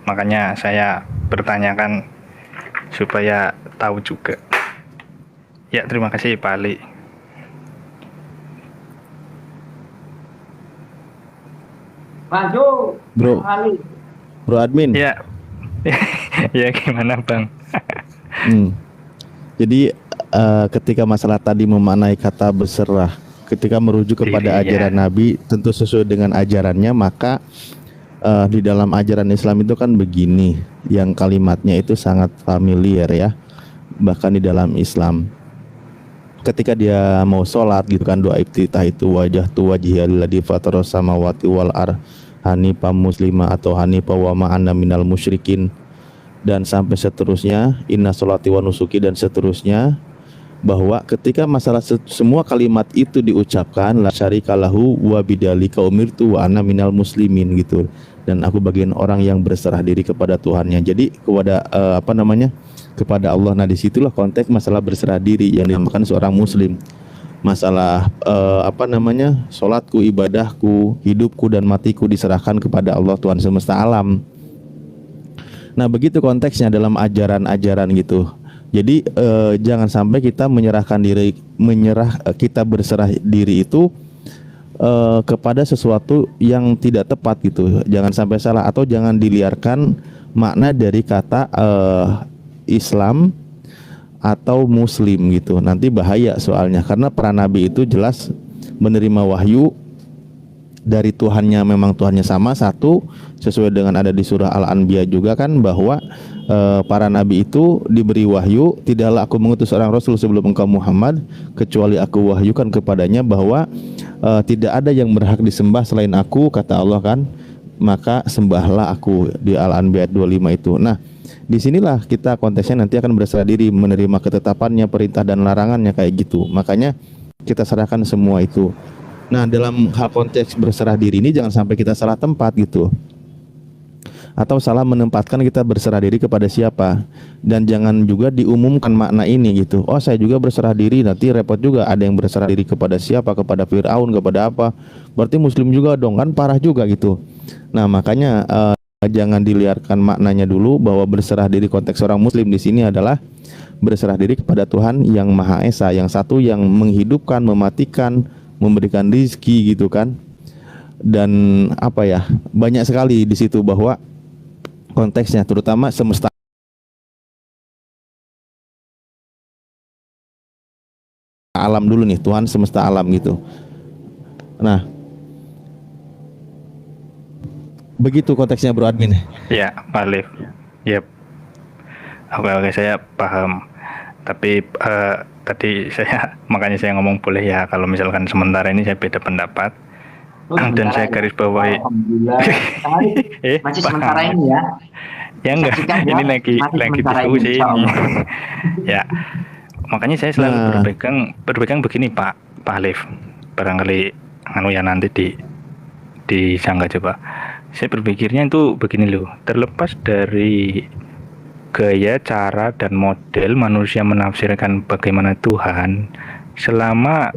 Makanya saya bertanyakan supaya tahu juga. Ya, terima kasih Pak Ali. Maju. Bro, Ali. Bro Admin. Ya. Ya gimana Bang? Jadi ketika masalah tadi memaknai kata berserah, ketika merujuk kepada Diri, ajaran ya. Nabi, tentu sesuai dengan ajarannya, maka di dalam ajaran Islam itu kan begini, yang kalimatnya itu sangat familiar ya, bahkan di dalam Islam. Ketika dia mau sholat gitu kan, doa iftitah itu wajah tu wajhiyalladzi fataras samawati wal ar hanifa muslima atau hanifa wa ma anna minal musyrikin, dan sampai seterusnya, inna sholati wa nusuki dan seterusnya. bahwa ketika masalah semua kalimat itu diucapkan, la syarikalahu wa bidzalika umirtu wa ana minal muslimin gitu, dan aku bagian orang yang berserah diri kepada Tuhannya. Jadi kepada kepada Allah. Nah, disitulah konteks masalah berserah diri yang dimakan seorang muslim. Masalah sholatku, ibadahku, hidupku dan matiku diserahkan kepada Allah Tuhan semesta alam. Nah, begitu konteksnya dalam ajaran-ajaran gitu. Jadi jangan sampai kita kita berserah diri itu kepada sesuatu yang tidak tepat gitu. Jangan sampai salah, atau jangan diliarkan makna dari kata Islam atau Muslim gitu. Nanti bahaya soalnya, karena para nabi itu jelas menerima wahyu dari Tuhannya, memang Tuhannya sama satu, sesuai dengan ada di surah Al-Anbiya juga kan, bahwa para nabi itu diberi wahyu, tidaklah aku mengutus seorang rasul sebelum engkau Muhammad kecuali aku wahyukan kepadanya bahwa tidak ada yang berhak disembah selain aku, kata Allah kan, maka sembahlah aku, di Al-Anbiya 25 itu. Nah, disinilah kita konteksnya nanti akan berserah diri, menerima ketetapannya, perintah dan larangannya kayak gitu. Makanya kita serahkan semua itu. Nah, dalam hal konteks berserah diri ini jangan sampai kita salah tempat gitu, atau salah menempatkan kita berserah diri kepada siapa. Dan jangan juga diumumkan makna ini gitu. Oh, saya juga berserah diri, nanti repot juga. Ada yang berserah diri kepada siapa? Kepada Fir'aun, kepada apa? Berarti muslim juga dong, kan parah juga gitu. Nah, makanya jangan diliarkan maknanya dulu, bahwa berserah diri konteks orang muslim di sini adalah berserah diri kepada Tuhan yang Maha Esa, yang satu, yang menghidupkan, mematikan, memberikan rizki gitu kan. Dan banyak sekali di situ bahwa konteksnya, terutama semesta alam dulu nih, Tuhan semesta alam gitu. Nah, begitu konteksnya Bro Admin. Ya, Pak Alif. Yep. Oke, saya paham. Tapi tadi makanya saya ngomong boleh ya, kalau misalkan sementara ini saya beda pendapat. Dan saya garis bawahi. Alhamdulillah. Masih Pak sementara Alif. ini ya. Ya enggak, Saksikan ya, ini lagi sementara diskusi insya ini. Allah. Ya, makanya saya selalu berpegang begini Pak Alif. Barangkali ya nanti disangka coba. Saya berpikirnya itu begini loh, terlepas dari gaya, cara, dan model manusia menafsirkan bagaimana Tuhan, selama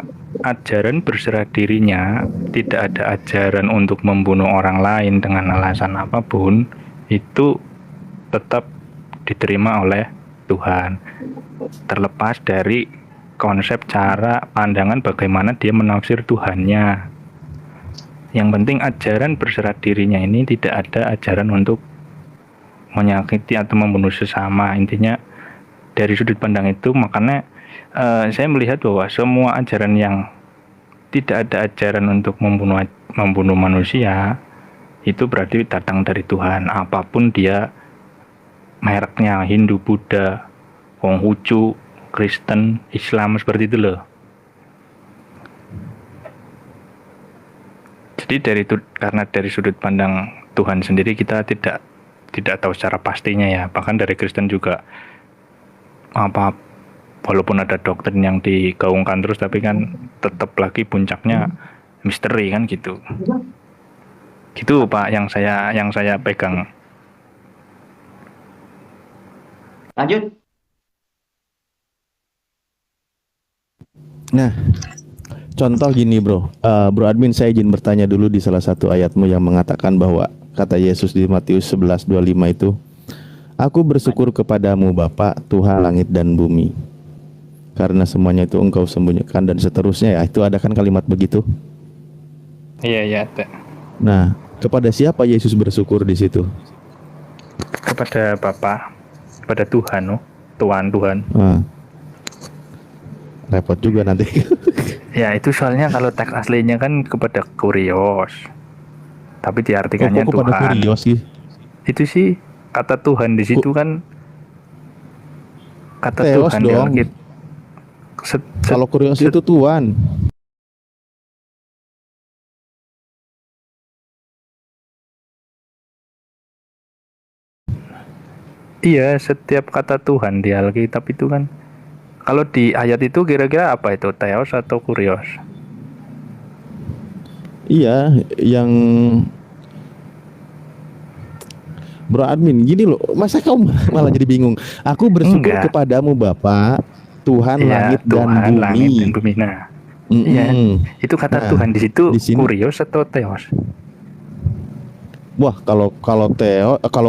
ajaran berserah dirinya tidak ada ajaran untuk membunuh orang lain dengan alasan apapun, itu tetap diterima oleh Tuhan, terlepas dari konsep, cara, pandangan bagaimana dia menafsir Tuhannya. Yang penting ajaran berserah dirinya ini tidak ada ajaran untuk menyakiti atau membunuh sesama. Intinya dari sudut pandang itu, makanya saya melihat bahwa semua ajaran yang tidak ada ajaran untuk membunuh manusia, itu berarti datang dari Tuhan, apapun dia mereknya, Hindu, Buddha, Konghucu, Kristen, Islam, seperti itu loh. Jadi karena dari sudut pandang Tuhan sendiri kita tidak tahu secara pastinya ya. Bahkan dari Kristen juga walaupun ada doktrin yang digaungkan terus, tapi kan tetap lagi puncaknya misteri kan gitu. Gitu Pak yang saya pegang. Lanjut. Nah, contoh gini Bro Admin, saya izin bertanya dulu di salah satu ayatmu yang mengatakan bahwa kata Yesus di Matius 11:25 itu, aku bersyukur kepadamu Bapa, Tuhan langit dan bumi, karena semuanya itu engkau sembunyikan, dan seterusnya ya. Itu ada kan kalimat begitu? Iya. Nah, kepada siapa Yesus bersyukur di situ? Kepada Bapa, kepada Tuhan, Tuhan. Nah, repot juga nanti. Ya itu soalnya kalau teks aslinya kan kepada Kurios, tapi diartikannya kok kepada Tuhan. Kurios sih? Itu sih kata Tuhan di situ kan kata Theos Tuhan dong. Kalau Kurios itu Tuhan. Iya, setiap kata Tuhan di Alkitab itu kan Kalau di ayat itu kira-kira apa itu? Theos atau kurios? Iya, yang Bro admin, gini loh, masa kamu malah jadi bingung? Aku bersyukur Enggak. kepadamu Bapa, Tuhan Iya, langit dan Tuhan langit dan bumi. bumi. Nah, Mm-mm. iya. Itu kata Nah, Tuhan di situ di sini, kurios atau theos? wah kalau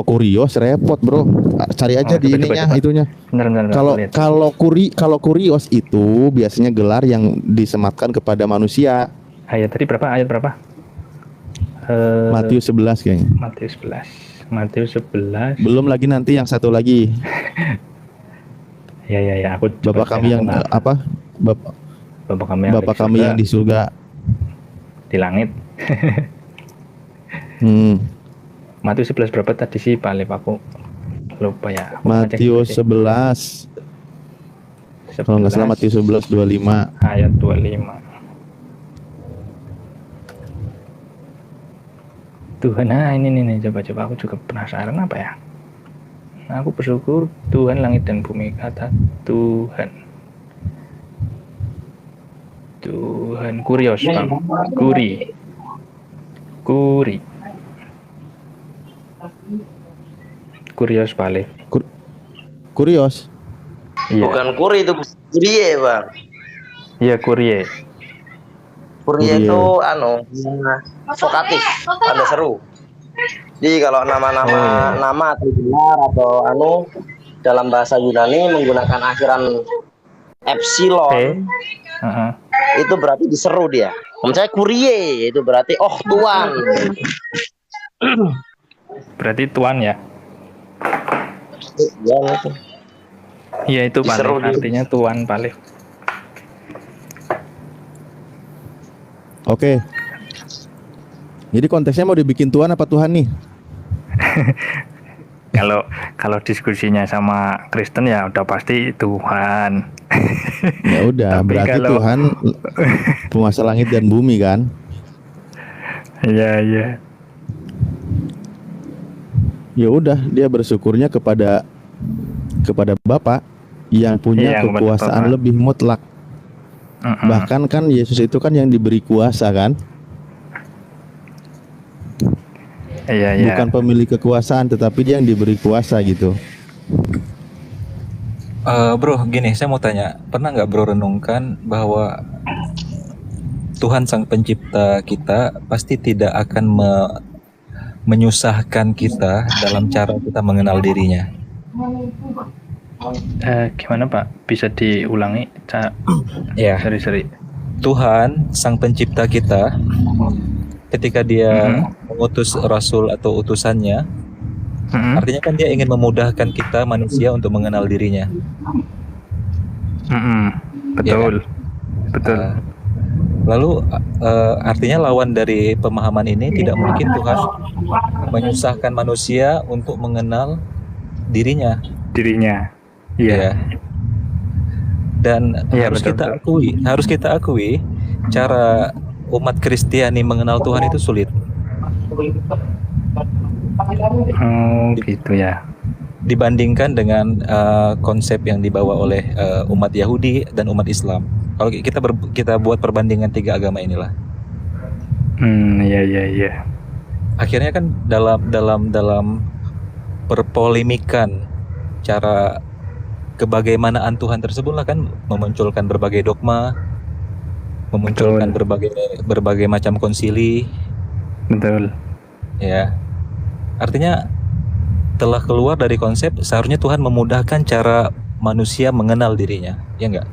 kurios repot bro. Cari Oh, aja di coba ininya coba. itunya. Benar, Kalau lihat. kalau kurios itu biasanya gelar yang disematkan kepada manusia. Ayat tadi berapa? Ayat berapa? Matius 11 kayaknya. Matius 11. Matius 11. Belum lagi nanti yang satu lagi. Ya, aku coba Bapak kami yang aku- apa? Bapak Bapak kami yang Bapak di kami surga, yang di surga. di langit. Matius 11 berapa tadi sih Pak Alif? Aku lupa ya. Aku ngecek dulu Matius sih. 11. Kalau nggak salah Matius 11 25. Ayat 25. Tuhan, ini coba aku juga penasaran apa ya. Aku bersyukur Tuhan langit dan bumi, kata Tuhan. Tuhan kurios, Bang. Kuri. Kurios balik. Kurios. Iya. Bukan kuri, itu kurie bang. Iya, kurie. Kurie Kurie. itu vokatif, tanda seru. Jadi kalau nama-nama nama atau gelar atau dalam bahasa Yunani menggunakan akhiran epsilon, Heeh. itu berarti diseru dia. Misalnya kurie itu berarti tuan. Berarti tuan ya. Ya, itu. Iya, itu Diseru Palif. dia. Artinya tuan Palif. Oke. Jadi konteksnya mau dibikin Tuhan apa Tuhan nih? Kalau diskusinya sama Kristen ya udah pasti Tuhan. Ya udah, Tapi berarti kalau- Tuhan penguasa langit dan bumi kan? Iya. Ya udah, dia bersyukurnya kepada Bapa yang punya Iya, kepada kekuasaan Bapa. lebih mutlak. Mm-mm. Bahkan kan Yesus itu kan yang diberi kuasa kan? Iya. Bukan pemilik kekuasaan, tetapi dia yang diberi kuasa gitu. Bro, gini, saya mau tanya, pernah nggak bro renungkan bahwa Tuhan Sang Pencipta kita pasti tidak akan menyusahkan kita dalam cara kita mengenal dirinya? Gimana Pak? Bisa diulangi? Ya, Seri-seri. Tuhan Sang Pencipta kita ketika dia mengutus rasul atau utusannya, Mm-mm. artinya kan dia ingin memudahkan kita manusia untuk mengenal dirinya. Mm-mm. Betul. Betul. Lalu artinya lawan dari pemahaman ini tidak mungkin Tuhan menyusahkan manusia untuk mengenal dirinya. Dirinya. Iya. Ya. Dan Iya, harus betul. kita akui cara umat Kristiani mengenal Tuhan itu sulit. Oh, gitu ya. Dibandingkan dengan konsep yang dibawa oleh umat Yahudi dan umat Islam. Kalau kita buat perbandingan tiga agama inilah, Iya. akhirnya kan dalam perpolimikan cara kebagaimanaan Tuhan tersebutlah kan memunculkan berbagai dogma, memunculkan berbagai macam konsili, Betul. ya. Artinya telah keluar dari konsep seharusnya Tuhan memudahkan cara manusia mengenal dirinya, ya enggak?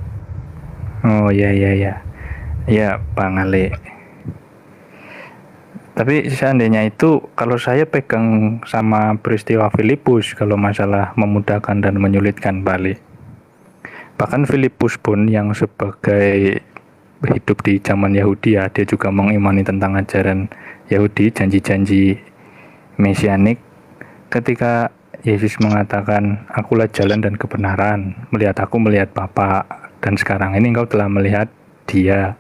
Oh, iya. Ya, Bang Ale. Tapi seandainya itu, kalau saya pegang sama peristiwa Filipus, kalau masalah memudahkan dan menyulitkan Bali. Bahkan Filipus pun yang sebagai hidup di zaman Yahudi ya, dia juga mengimani tentang ajaran Yahudi, janji-janji mesianik. Ketika Yesus mengatakan, akulah jalan dan kebenaran, melihat aku, melihat Bapa, dan sekarang ini engkau telah melihat dia.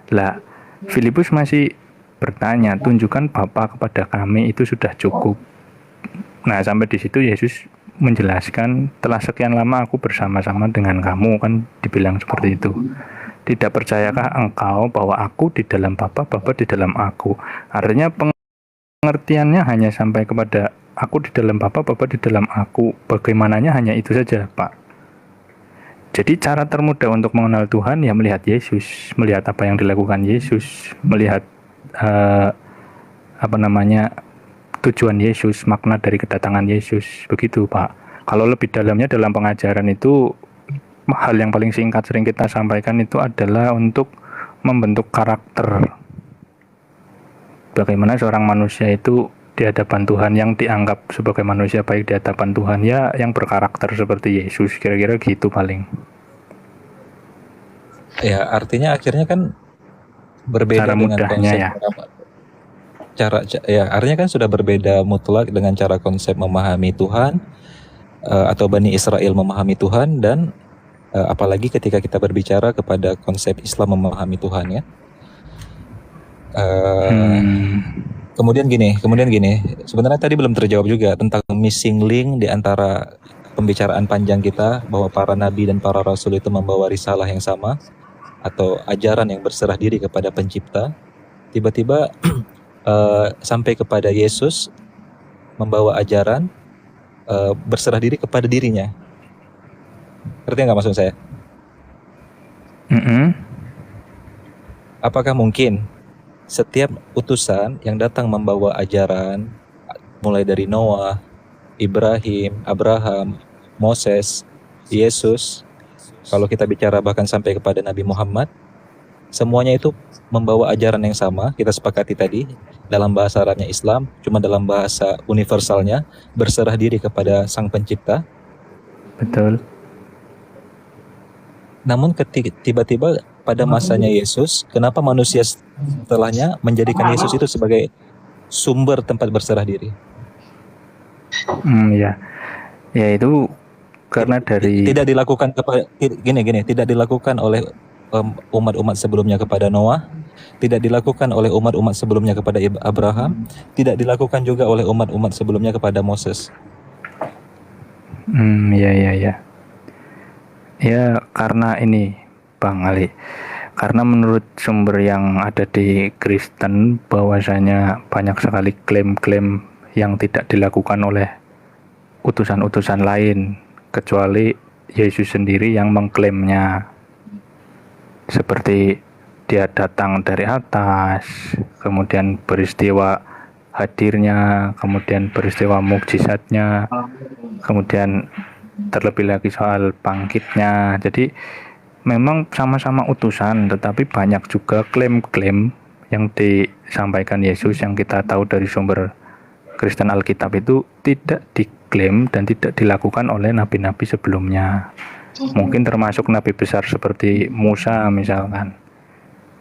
Lah, Filipus masih bertanya, tunjukkan Bapa kepada kami, itu sudah cukup. Nah, sampai di situ Yesus menjelaskan telah sekian lama aku bersama-sama dengan kamu, kan dibilang seperti itu. Tidak percayakah engkau bahwa aku di dalam Bapa, Bapa di dalam aku? Artinya pengertiannya hanya sampai kepada aku di dalam Bapa, Bapa di dalam aku. Bagaimananya hanya itu saja, Pak. Jadi cara termudah untuk mengenal Tuhan ya melihat Yesus, melihat apa yang dilakukan Yesus, melihat tujuan Yesus, makna dari kedatangan Yesus, begitu Pak. Kalau lebih dalamnya dalam pengajaran itu, hal yang paling singkat sering kita sampaikan itu adalah untuk membentuk karakter. Bagaimana seorang manusia itu di hadapan Tuhan, yang dianggap sebagai manusia baik di hadapan Tuhan, ya yang berkarakter seperti Yesus, kira-kira gitu paling. Ya, artinya akhirnya kan berbeda Cara dengan mudahnya konsep ya. artinya kan sudah berbeda mutlak dengan cara konsep memahami Tuhan, atau Bani Israel memahami Tuhan, dan apalagi ketika kita berbicara kepada konsep Islam memahami Tuhan ya. Kemudian gini, sebenarnya tadi belum terjawab juga tentang missing link di antara pembicaraan panjang kita bahwa para nabi dan para rasul itu membawa risalah yang sama atau ajaran yang berserah diri kepada pencipta. Tiba-tiba sampai kepada Yesus membawa ajaran berserah diri kepada dirinya. Ngerti nggak maksud saya? Apakah mungkin setiap utusan yang datang membawa ajaran, mulai dari Noah, Ibrahim, Abraham, Moses, Yesus, kalau kita bicara bahkan sampai kepada Nabi Muhammad, semuanya itu membawa ajaran yang sama, kita sepakati tadi, dalam bahasa Arabnya Islam, cuma dalam bahasa universalnya, berserah diri kepada Sang Pencipta. Betul. Namun tiba-tiba pada masanya Yesus, kenapa manusia setelahnya menjadikan Yesus itu sebagai sumber tempat berserah diri? Ya itu karena dari tidak dilakukan kepada tidak dilakukan oleh umat-umat sebelumnya kepada Noah, tidak dilakukan oleh umat-umat sebelumnya kepada Abraham, tidak dilakukan juga oleh umat-umat sebelumnya kepada Moses. Ya karena ini Bang Ali, karena menurut sumber yang ada di Kristen bahwasanya banyak sekali klaim-klaim yang tidak dilakukan oleh utusan-utusan lain kecuali Yesus sendiri yang mengklaimnya, seperti dia datang dari atas, kemudian peristiwa hadirnya, kemudian peristiwa mukjizatnya, kemudian terlebih lagi soal bangkitnya. Jadi memang sama-sama utusan, tetapi banyak juga klaim-klaim yang disampaikan Yesus yang kita tahu dari sumber Kristen Alkitab itu tidak diklaim dan tidak dilakukan oleh nabi-nabi sebelumnya. Mungkin termasuk nabi besar seperti Musa misalkan.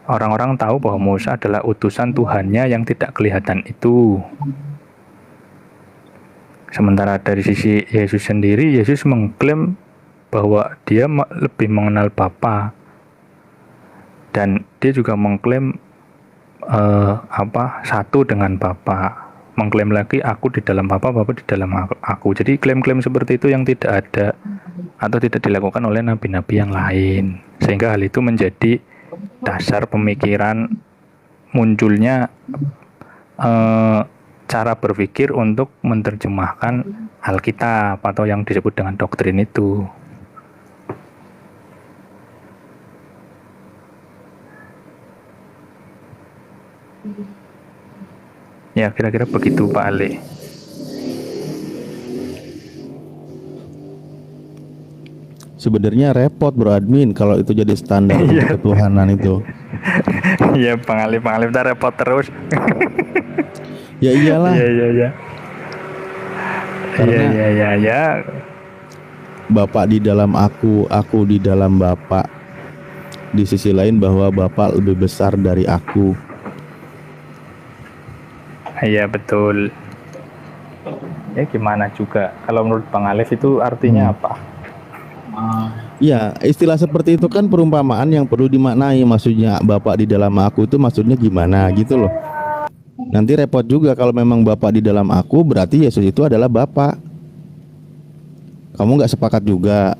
Orang-orang tahu bahwa Musa adalah utusan Tuhannya yang tidak kelihatan itu. Sementara dari sisi Yesus sendiri, Yesus mengklaim bahwa dia lebih mengenal Bapa, dan dia juga mengklaim satu dengan Bapa. Mengklaim lagi aku di dalam Bapa, Bapa di dalam aku. Jadi klaim-klaim seperti itu yang tidak ada atau tidak dilakukan oleh nabi-nabi yang lain, sehingga hal itu menjadi dasar pemikiran munculnya cara berpikir untuk menerjemahkan Alkitab atau yang disebut dengan doktrin itu. Ya kira-kira begitu Pak Ali. Sebenarnya repot bro admin kalau itu jadi standar ketuhanan itu. Iya Bang Ali kita repot terus. Ya iyalah. Iya. Karena Iya. Bapak di dalam aku di dalam Bapak. Di sisi lain bahwa Bapak lebih besar dari aku. Iya betul. Ya gimana juga. Kalau menurut Bang Alif itu artinya apa? Ya, istilah seperti itu kan perumpamaan yang perlu dimaknai. Maksudnya Bapak di dalam aku itu maksudnya gimana gitu loh. Nanti repot juga kalau memang Bapak di dalam aku, berarti Yesus itu adalah Bapak. Kamu nggak sepakat juga.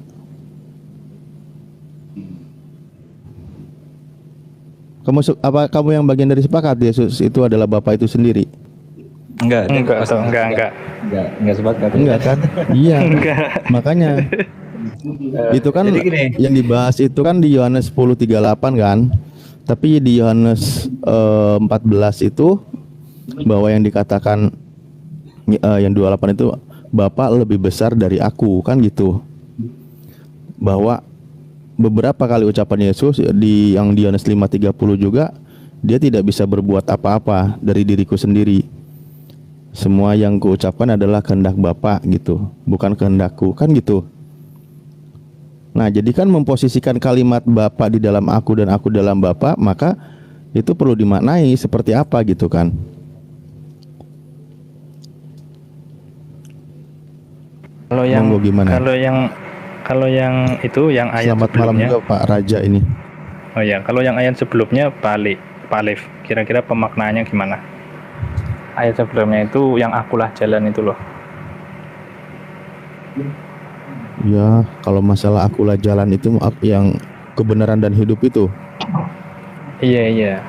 Apa kamu yang bagian dari sepakat Yesus itu adalah Bapa itu sendiri? Enggak, Enggak, enggak sepakat. Enggak kan? Iya. Enggak. Makanya itu kan Jadi gini. yang dibahas itu kan di Yohanes 10:38 kan. Tapi di Yohanes 14 itu bahwa yang dikatakan yang 28 itu Bapa lebih besar dari aku kan gitu. Bahwa beberapa kali ucapan Yesus di Yohanes 5:30 juga dia tidak bisa berbuat apa-apa dari diriku sendiri. Semua yang kuucapkan adalah kehendak Bapa gitu, bukan kehendakku kan gitu. Nah, jadi kan memposisikan kalimat Bapa di dalam aku dan aku dalam Bapa, maka itu perlu dimaknai seperti apa gitu kan. Kalau yang Monggo gimana? kalau yang itu yang ayat Selamat malam sebelumnya. juga Pak Raja ini. Oh ya, kalau yang ayat sebelumnya Pak Alif, kira-kira pemaknaannya gimana? Ayat sebelumnya itu yang akulah jalan itu loh. Ya, kalau masalah akulah jalan itu yang kebenaran dan hidup itu. Iya.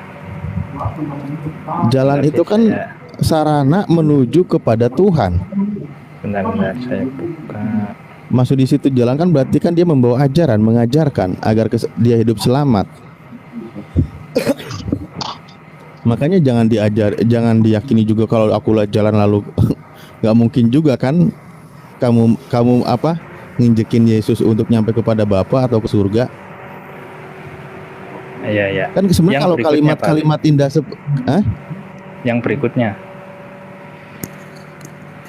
Jalan Berarti itu kan saya- sarana menuju kepada Tuhan. Benar-benar saya buka. Masuk di situ jalan kan berarti kan dia membawa ajaran, mengajarkan agar dia hidup selamat. Makanya jangan diyakini juga kalau akulah jalan lalu nggak mungkin juga kan kamu apa nginjekin Yesus untuk nyampe kepada Bapa atau ke surga. Iya. Kan sebenarnya Yang kalau berikutnya, Pak. kalimat-kalimat indah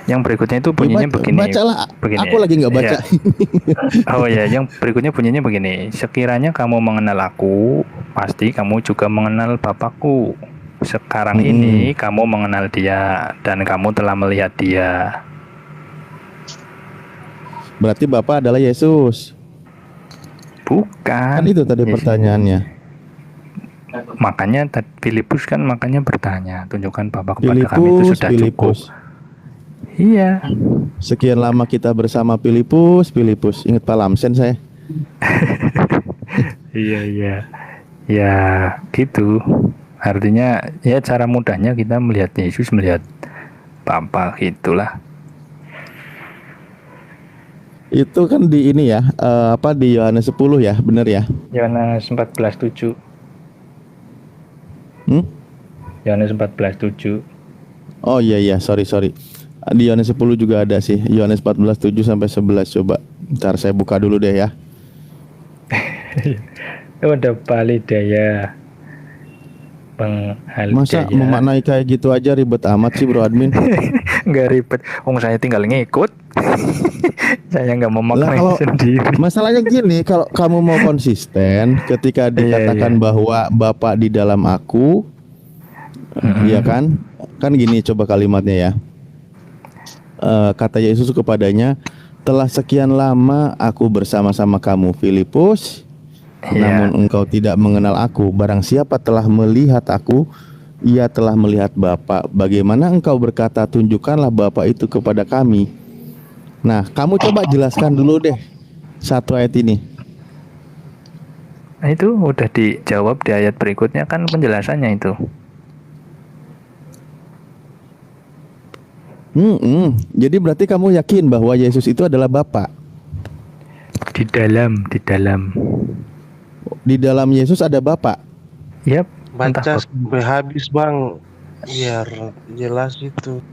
Yang berikutnya itu bunyinya begini. bacalah. Begini. Aku lagi nggak baca. Iya. Oh ya, yang berikutnya bunyinya begini. Sekiranya kamu mengenal aku, pasti kamu juga mengenal Bapakku. Sekarang ini kamu mengenal dia dan kamu telah melihat dia. Berarti Bapa adalah Yesus. Bukan. Kan itu tadi Yesus. pertanyaannya. Makanya Filipus kan makanya bertanya, tunjukkan Bapa kepada kami itu sudah Filipus. cukup. Iya. Sekian lama kita bersama Filipus. Ingat Pak Lamsen saya. Iya. Ya, gitu. Artinya ya cara mudahnya kita melihat Yesus, melihat Bapa gitulah. Itu kan di ini ya, di Yohanes 10 ya, benar ya? Yohanes 14:7. Yohanes 14:7. Oh iya, sorry. Di Yohanes 10 juga ada sih, Yohanes 14:7 sampai 11 coba. Ntar saya buka dulu deh ya. Udah Palidaya. Bang Masa Halidaya. memaknai kayak gitu aja ribet amat sih bro admin. Nggak ribet. Saya tinggal ngikut. Saya nggak mau Lah maknain kalau sendiri. masalahnya gini, kalau kamu mau konsisten ketika dikatakan bahwa Bapa di dalam aku, ya kan? Kan gini coba kalimatnya ya. Kata Yesus kepadanya, telah sekian lama aku bersama-sama kamu Filipus, namun engkau tidak mengenal aku. Barang siapa telah melihat aku, ia telah melihat Bapa. Bagaimana engkau berkata, tunjukkanlah Bapa itu kepada kami? Nah, kamu coba jelaskan dulu deh satu ayat ini. Nah, itu udah dijawab di ayat berikutnya kan penjelasannya itu. Jadi berarti kamu yakin bahwa Yesus itu adalah Bapa? Di dalam. Di dalam Yesus ada Bapa. Yap. Baca sampai habis bang, biar jelas itu.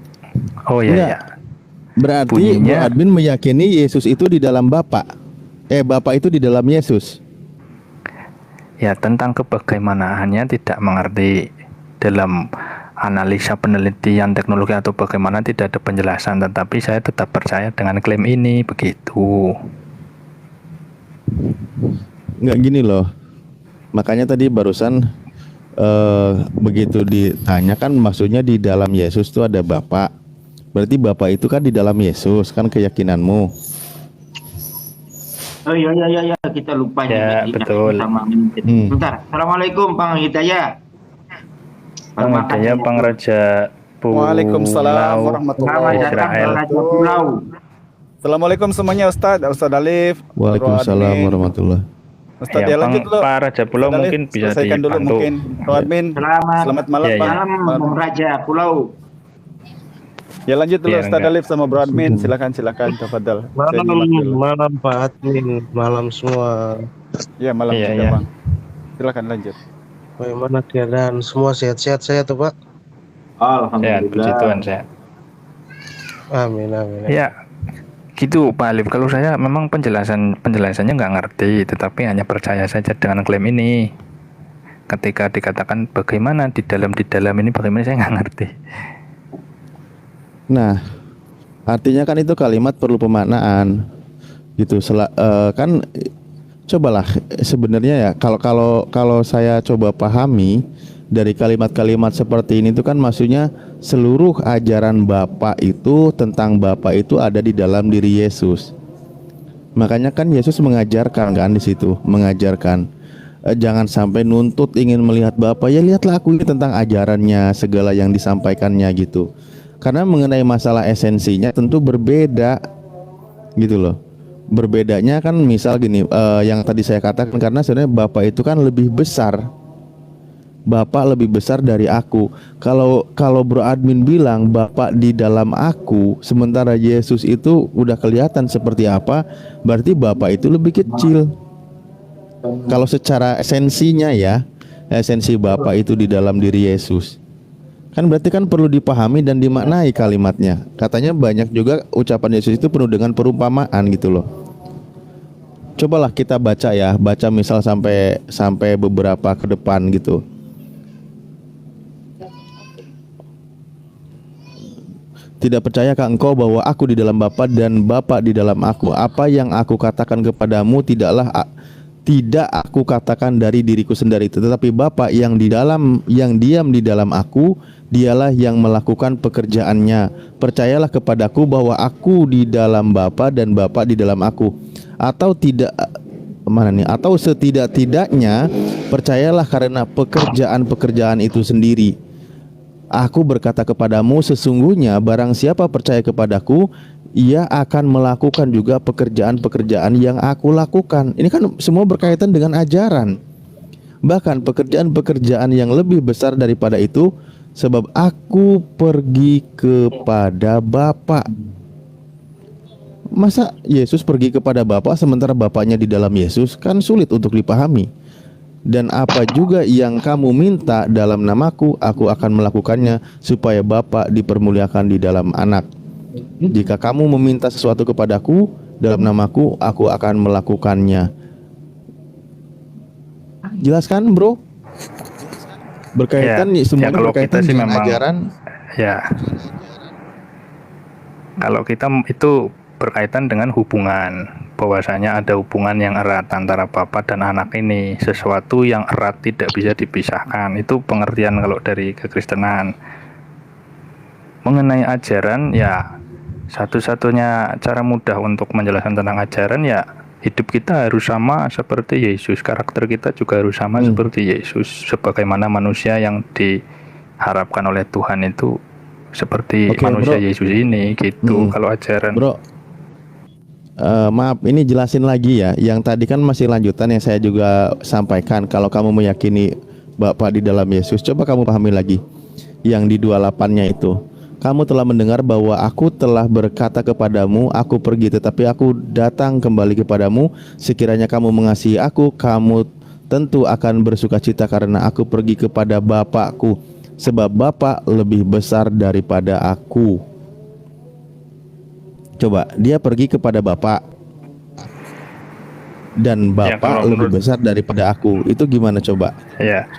Oh iya. Enggak. Berarti Bunyinya- Bu Admin meyakini Yesus itu di dalam Bapa. Bapa itu di dalam Yesus. Ya, tentang kebagaimanaannya tidak mengerti dalam analisa penelitian teknologi atau bagaimana tidak ada penjelasan, tetapi saya tetap percaya dengan klaim ini begitu. Enggak gini loh. Makanya tadi barusan begitu ditanyakan maksudnya di dalam Yesus itu ada Bapa. Berarti Bapa itu kan di dalam Yesus, kan keyakinanmu. Oh iya, kita lupa Ya, nih, betul. sama Bentar. Assalamualaikum Bang Hidayah. Bang Hidayah, Bang Raja Pulau Waalaikumsalam warahmatullahi Selamat datang Israel. Bang Raja Pulau. Assalamualaikum semuanya Ustadz, Ustadz Alif, Bro Waalaikumsalam Admin. warahmatullahi. Ustadz Ya, ya lanjut dulu. Pak Raja Pulau Ustadz Alif, mungkin bisa selesaikan dulu dibantu. mungkin. Bro Admin, selamat malam Ya, ya. Bang. Malam Bang Raja Pulau. Ya lanjut dulu Ya, Ustadz enggak. Alif sama Bro Admin, silakan tafadhal. Saya nyimak dulu. Malam Pak Admin, malam semua. Ya malam Iya, juga iya. Bang. Silakan lanjut. Bagaimana keadaan semua sehat-sehat saya tuh Pak? Sehat, puji Tuhan, sehat. Amin amin. Ya, gitu Pak Alif. Kalau saya memang penjelasannya nggak ngerti, tetapi hanya percaya saja dengan klaim ini. Ketika dikatakan bagaimana di dalam ini, bagaimana saya nggak ngerti. Nah, artinya kan itu kalimat perlu pemaknaan, gitu. Kan cobalah sebenarnya ya kalau saya coba pahami dari kalimat-kalimat seperti ini itu kan maksudnya seluruh ajaran Bapa itu tentang Bapa itu ada di dalam diri Yesus. Makanya kan Yesus mengajarkan kan di situ, mengajarkan jangan sampai nuntut ingin melihat Bapa, ya lihatlah aku ini tentang ajarannya, segala yang disampaikannya gitu. Karena mengenai masalah esensinya tentu berbeda gitu loh. Berbedanya kan misal gini, yang tadi saya katakan, karena sebenarnya Bapa itu kan lebih besar. Bapak lebih besar dari aku. Kalau Bro Admin bilang Bapak di dalam aku, sementara Yesus itu udah kelihatan seperti apa, berarti Bapak itu lebih kecil. Kalau secara esensinya ya, esensi Bapak itu di dalam diri Yesus. Kan berarti kan perlu dipahami dan dimaknai kalimatnya. Katanya banyak juga ucapan Yesus itu penuh dengan perumpamaan gitu loh. Cobalah kita baca ya, baca misal sampai beberapa ke depan gitu. Tidak percayakah engkau bahwa aku di dalam Bapa dan Bapa di dalam aku? Apa yang aku katakan kepadamu tidak aku katakan dari diriku sendiri, tetapi Bapa yang diam di dalam aku, dialah yang melakukan pekerjaannya. Percayalah kepadaku bahwa aku di dalam Bapa dan Bapa di dalam aku. Atau setidak-tidaknya percayalah karena pekerjaan-pekerjaan itu sendiri. Aku berkata kepadamu, sesungguhnya barang siapa percaya kepadaku, ia akan melakukan juga pekerjaan-pekerjaan yang aku lakukan. Ini kan semua berkaitan dengan ajaran. Bahkan pekerjaan-pekerjaan yang lebih besar daripada itu, sebab aku pergi kepada Bapa. Masa Yesus pergi kepada Bapa sementara Bapaknya di dalam Yesus? Kan sulit untuk dipahami. Dan apa juga yang kamu minta dalam namaku, aku akan melakukannya, supaya Bapa dipermuliakan di dalam Anak. Jika kamu meminta sesuatu kepadaku dalam namaku, aku akan melakukannya. Jelaskan bro? Berkaitan semuanya kalau berkaitan kita sih dengan memang, ajaran. Ya, kalau kita itu berkaitan dengan hubungan, bahwasanya ada hubungan yang erat antara Bapa dan Anak ini, sesuatu yang erat tidak bisa dipisahkan. Itu pengertian kalau dari kekristenan. Mengenai ajaran, ya satu-satunya cara mudah untuk menjelaskan tentang ajaran, ya hidup kita harus sama seperti Yesus, karakter kita juga harus sama seperti Yesus, sebagaimana manusia yang diharapkan oleh Tuhan itu seperti manusia bro. Yesus ini gitu. Kalau ajaran bro, maaf, ini jelasin lagi ya. Yang tadi kan masih lanjutan yang saya juga sampaikan. Kalau kamu meyakini Bapa di dalam Yesus, coba kamu pahami lagi yang di 28-nya itu. Kamu telah mendengar bahwa aku telah berkata kepadamu, aku pergi, tetapi aku datang kembali kepadamu. Sekiranya kamu mengasihi aku, kamu tentu akan bersukacita karena aku pergi kepada Bapakku, sebab Bapa lebih besar daripada aku. Coba, dia pergi kepada Bapa dan Bapa lebih besar daripada aku. Itu gimana coba? Ya,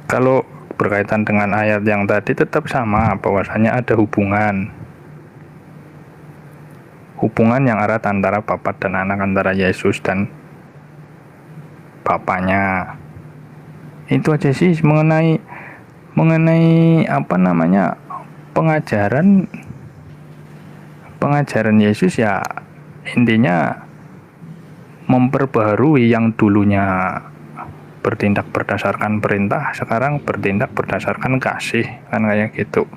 kalau berkaitan dengan ayat yang tadi tetap sama, bahwasanya ada hubungan yang erat antara Bapa dan Anak, antara Yesus dan Bapaknya. Itu aja sih mengenai pengajaran Yesus, ya intinya memperbaharui yang dulunya bertindak berdasarkan perintah, sekarang bertindak berdasarkan kasih, kan kayak gitu.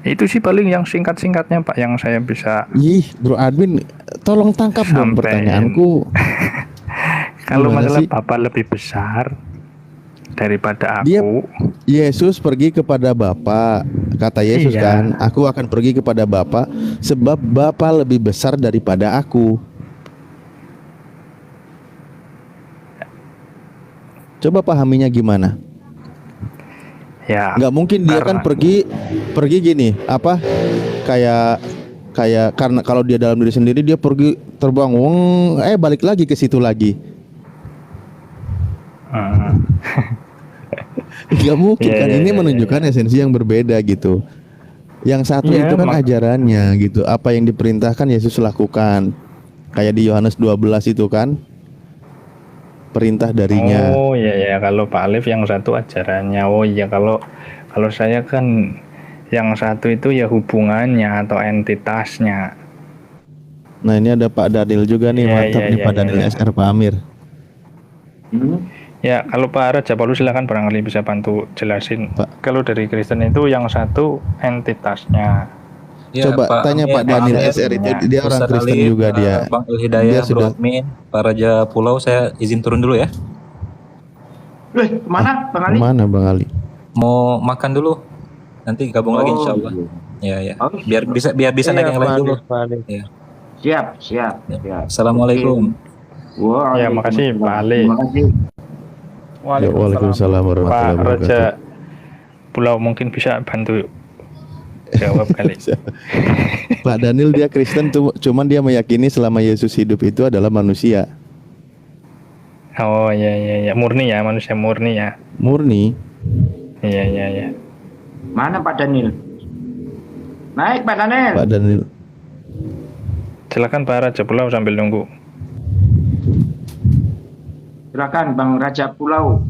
Itu sih paling yang singkat-singkatnya Pak yang saya bisa. Ih, Bro Admin, tolong tangkap dong Sampein. pertanyaanku. Kalau Gimana masalah sih? Bapa lebih besar daripada Dia aku, Yesus pergi kepada Bapa. Kata Yesus Iya. kan, aku akan pergi kepada Bapa sebab Bapa lebih besar daripada aku. Coba pahaminya gimana? ya Nggak mungkin dia kan pergi gini, apa? Kayak karena kalau dia dalam diri sendiri dia pergi terbang, balik lagi ke situ lagi. Nggak mungkin Iya, kan, iya, ini iya, menunjukkan esensi yang berbeda gitu. Yang satu Iya, itu kan ajarannya gitu, apa yang diperintahkan Yesus lakukan. Kayak di Yohanes 12 itu kan, perintah darinya. Oh ya ya, kalau Pak Alif yang satu ajarannya. Oh iya, kalau saya kan yang satu itu ya hubungannya atau entitasnya. Nah ini ada Pak Daniel juga nih, Iya, mantap iya, nih iya, Pak iya, Daniel iya. SR Pak Amir. Ya kalau Pak Raja Paulus silakan barangkali bisa bantu jelasin. Pak. Kalau dari Kristen itu yang satu entitasnya. Ya, Coba tanya Amir, Pak Daniel Amir, SR itu, dia orang Ustadz Kristen Alif, juga dia. Bang El Dia Hidayah, Bro sudah Admin, Pak Raja Pulau, saya izin turun dulu ya. Kemana Bang Ali? mana Bang Ali? Mau makan dulu. Nanti gabung lagi insya Allah. Ya ya. Biar bisa naik yang lain dulu. Ya. Siap, siap. Assalamualaikum. Wah, Ya, makasih, Pak Ali. Terima kasih. Ya, Waalaikumsalam Pak warahmatullahi Raja wabarakatuh. Pulau mungkin bisa bantu jawab kali. Pak Daniel dia Kristen cuman dia meyakini selama Yesus hidup itu adalah manusia. Oh ya ya ya, murni ya, manusia murni ya. Murni. Iya iya iya. Mana Pak Daniel? Naik Pak Daniel. Pak Daniel. Silakan Pak Raja Pulau sambil nunggu. Silakan Bang Raja Pulau.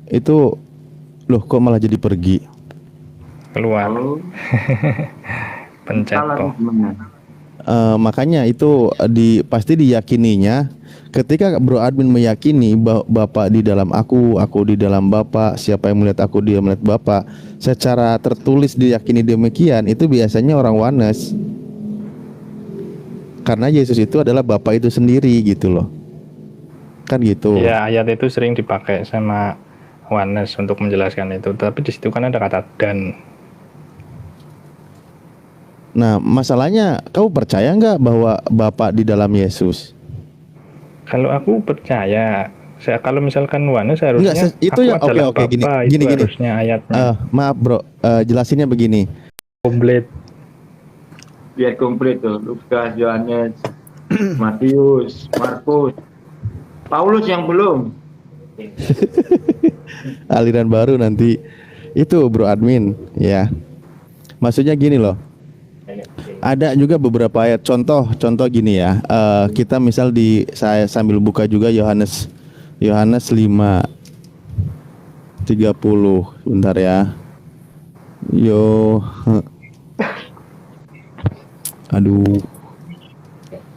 Itu loh kok malah jadi pergi. Keluar. Pencet Salah toh. gimana? Makanya itu pasti diyakininya ketika Bro Admin meyakini Bapak di dalam aku di dalam Bapak, siapa yang melihat aku dia melihat Bapak, secara tertulis diyakini demikian, itu biasanya orang Wanes. Karena Yesus itu adalah Bapak itu sendiri gitu loh. Kan gitu. Ya, ayat itu sering dipakai sama Wanes untuk menjelaskan itu, tapi di situ kan ada kata dan. Nah, masalahnya kamu percaya nggak bahwa Bapak di dalam Yesus? Kalau aku percaya, kalau misalkan Wanes harusnya Enggak, itu aku ya adalah oke gini Bapa, gini itu gini. harusnya ayatnya Maaf Bro, jelasinnya begini. komplit. Biar komplit tuh. Lukas, Yohanes, Matius, Markus, Paulus yang belum. Aliran baru nanti itu Bro Admin ya. Maksudnya gini loh. Ada juga beberapa ayat contoh gini ya. Kita misal saya sambil buka juga Yohanes 5:30. Bentar ya. Aduh.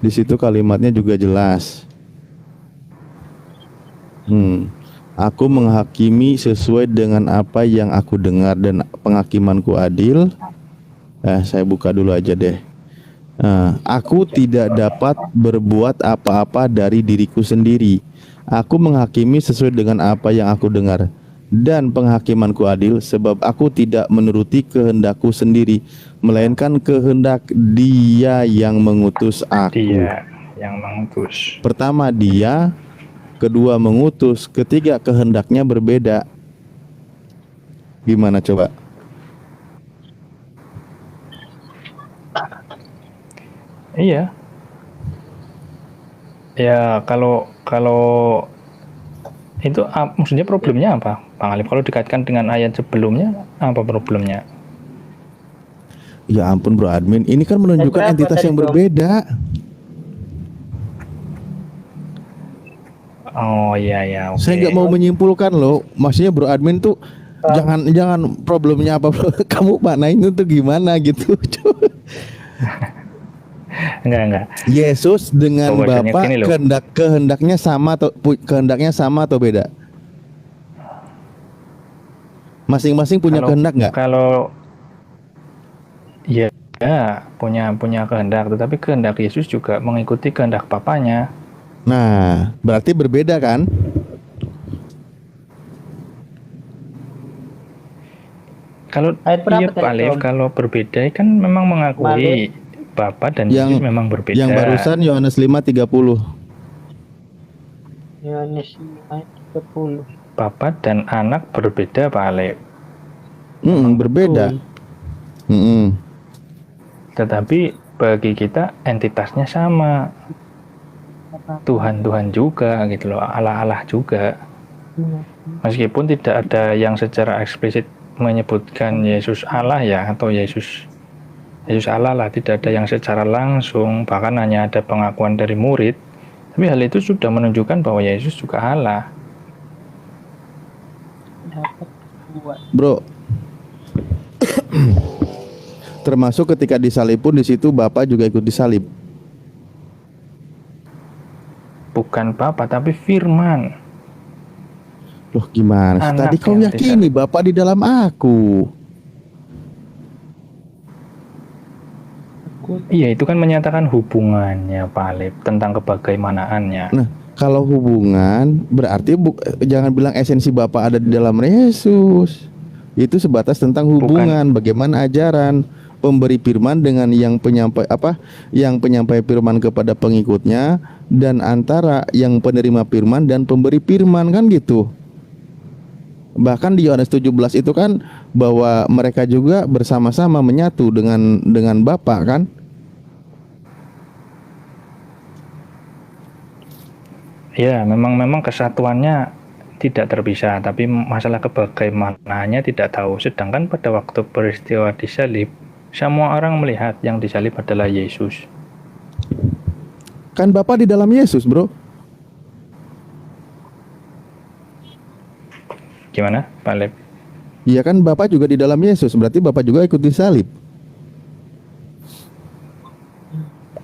Di situ kalimatnya juga jelas. Aku menghakimi sesuai dengan apa yang aku dengar dan penghakimanku adil. Saya buka dulu aja deh. Aku tidak dapat berbuat apa-apa dari diriku sendiri. Aku menghakimi sesuai dengan apa yang aku dengar dan penghakimanku adil, sebab aku tidak menuruti kehendakku sendiri, melainkan kehendak Dia yang mengutus aku. Dia yang mengutus. Pertama Dia, kedua mengutus, ketiga kehendaknya berbeda. Gimana coba? Iya. Ya kalau itu maksudnya problemnya apa, Bang Alif? Kalau dikaitkan dengan ayat sebelumnya, apa problemnya? Ya ampun Bro Admin, ini kan menunjukkan entitas yang berbeda. Oh iya ya. Oke. Saya nggak mau menyimpulkan loh. Maksudnya Bro Admin tuh jangan problemnya apa bro. Kamu maknain itu gimana gitu. Enggak. Yesus dengan Bacanya Bapa gini loh. kehendaknya sama atau beda? Masing-masing punya kehendak nggak? Kalau ya, ya punya kehendak, tetapi kehendak Yesus juga mengikuti kehendak Bapaknya. Nah, berarti berbeda kan? Kalau Ayat berapa iya tadi, Pak Alif, Bro? kalau berbeda kan memang mengakui Bapa dan Yang Yesus memang berbeda. yang barusan Yohanes 5:30. Yohanes 5:30. Bapa dan anak berbeda Pak Alif. Berbeda. Tetapi bagi kita entitasnya sama. Tuhan juga gitu loh, Allah juga. Meskipun tidak ada yang secara eksplisit menyebutkan Yesus Allah ya, atau Yesus Allah lah, tidak ada yang secara langsung, bahkan hanya ada pengakuan dari murid. Tapi hal itu sudah menunjukkan bahwa Yesus juga Allah. Bro, termasuk ketika disalib pun di situ Bapak juga ikut disalib. Bukan Bapa tapi Firman. Loh gimana sih? Anak Tadi kau yang yakini Bapak di dalam aku. Iya, itu kan menyatakan hubungannya Pak Alif, tentang kebagaimanaannya. Nah, kalau hubungan berarti jangan bilang esensi Bapak ada di dalam Yesus. Itu sebatas tentang hubungan, bagaimana ajaran pemberi firman dengan yang penyampai firman kepada pengikutnya, dan antara yang penerima firman dan pemberi firman, kan gitu. Bahkan di Yohanes 17 itu kan bahwa mereka juga bersama-sama menyatu dengan Bapa kan. Ya, memang kesatuannya tidak terpisah, tapi masalah kebagaimanaannya tidak tahu. Sedangkan pada waktu peristiwa disalib, semua orang melihat yang disalib adalah Yesus. Kan Bapak di dalam Yesus, Bro. Gimana, Pak Alif? Iya kan Bapak juga di dalam Yesus, berarti Bapak juga ikut disalib.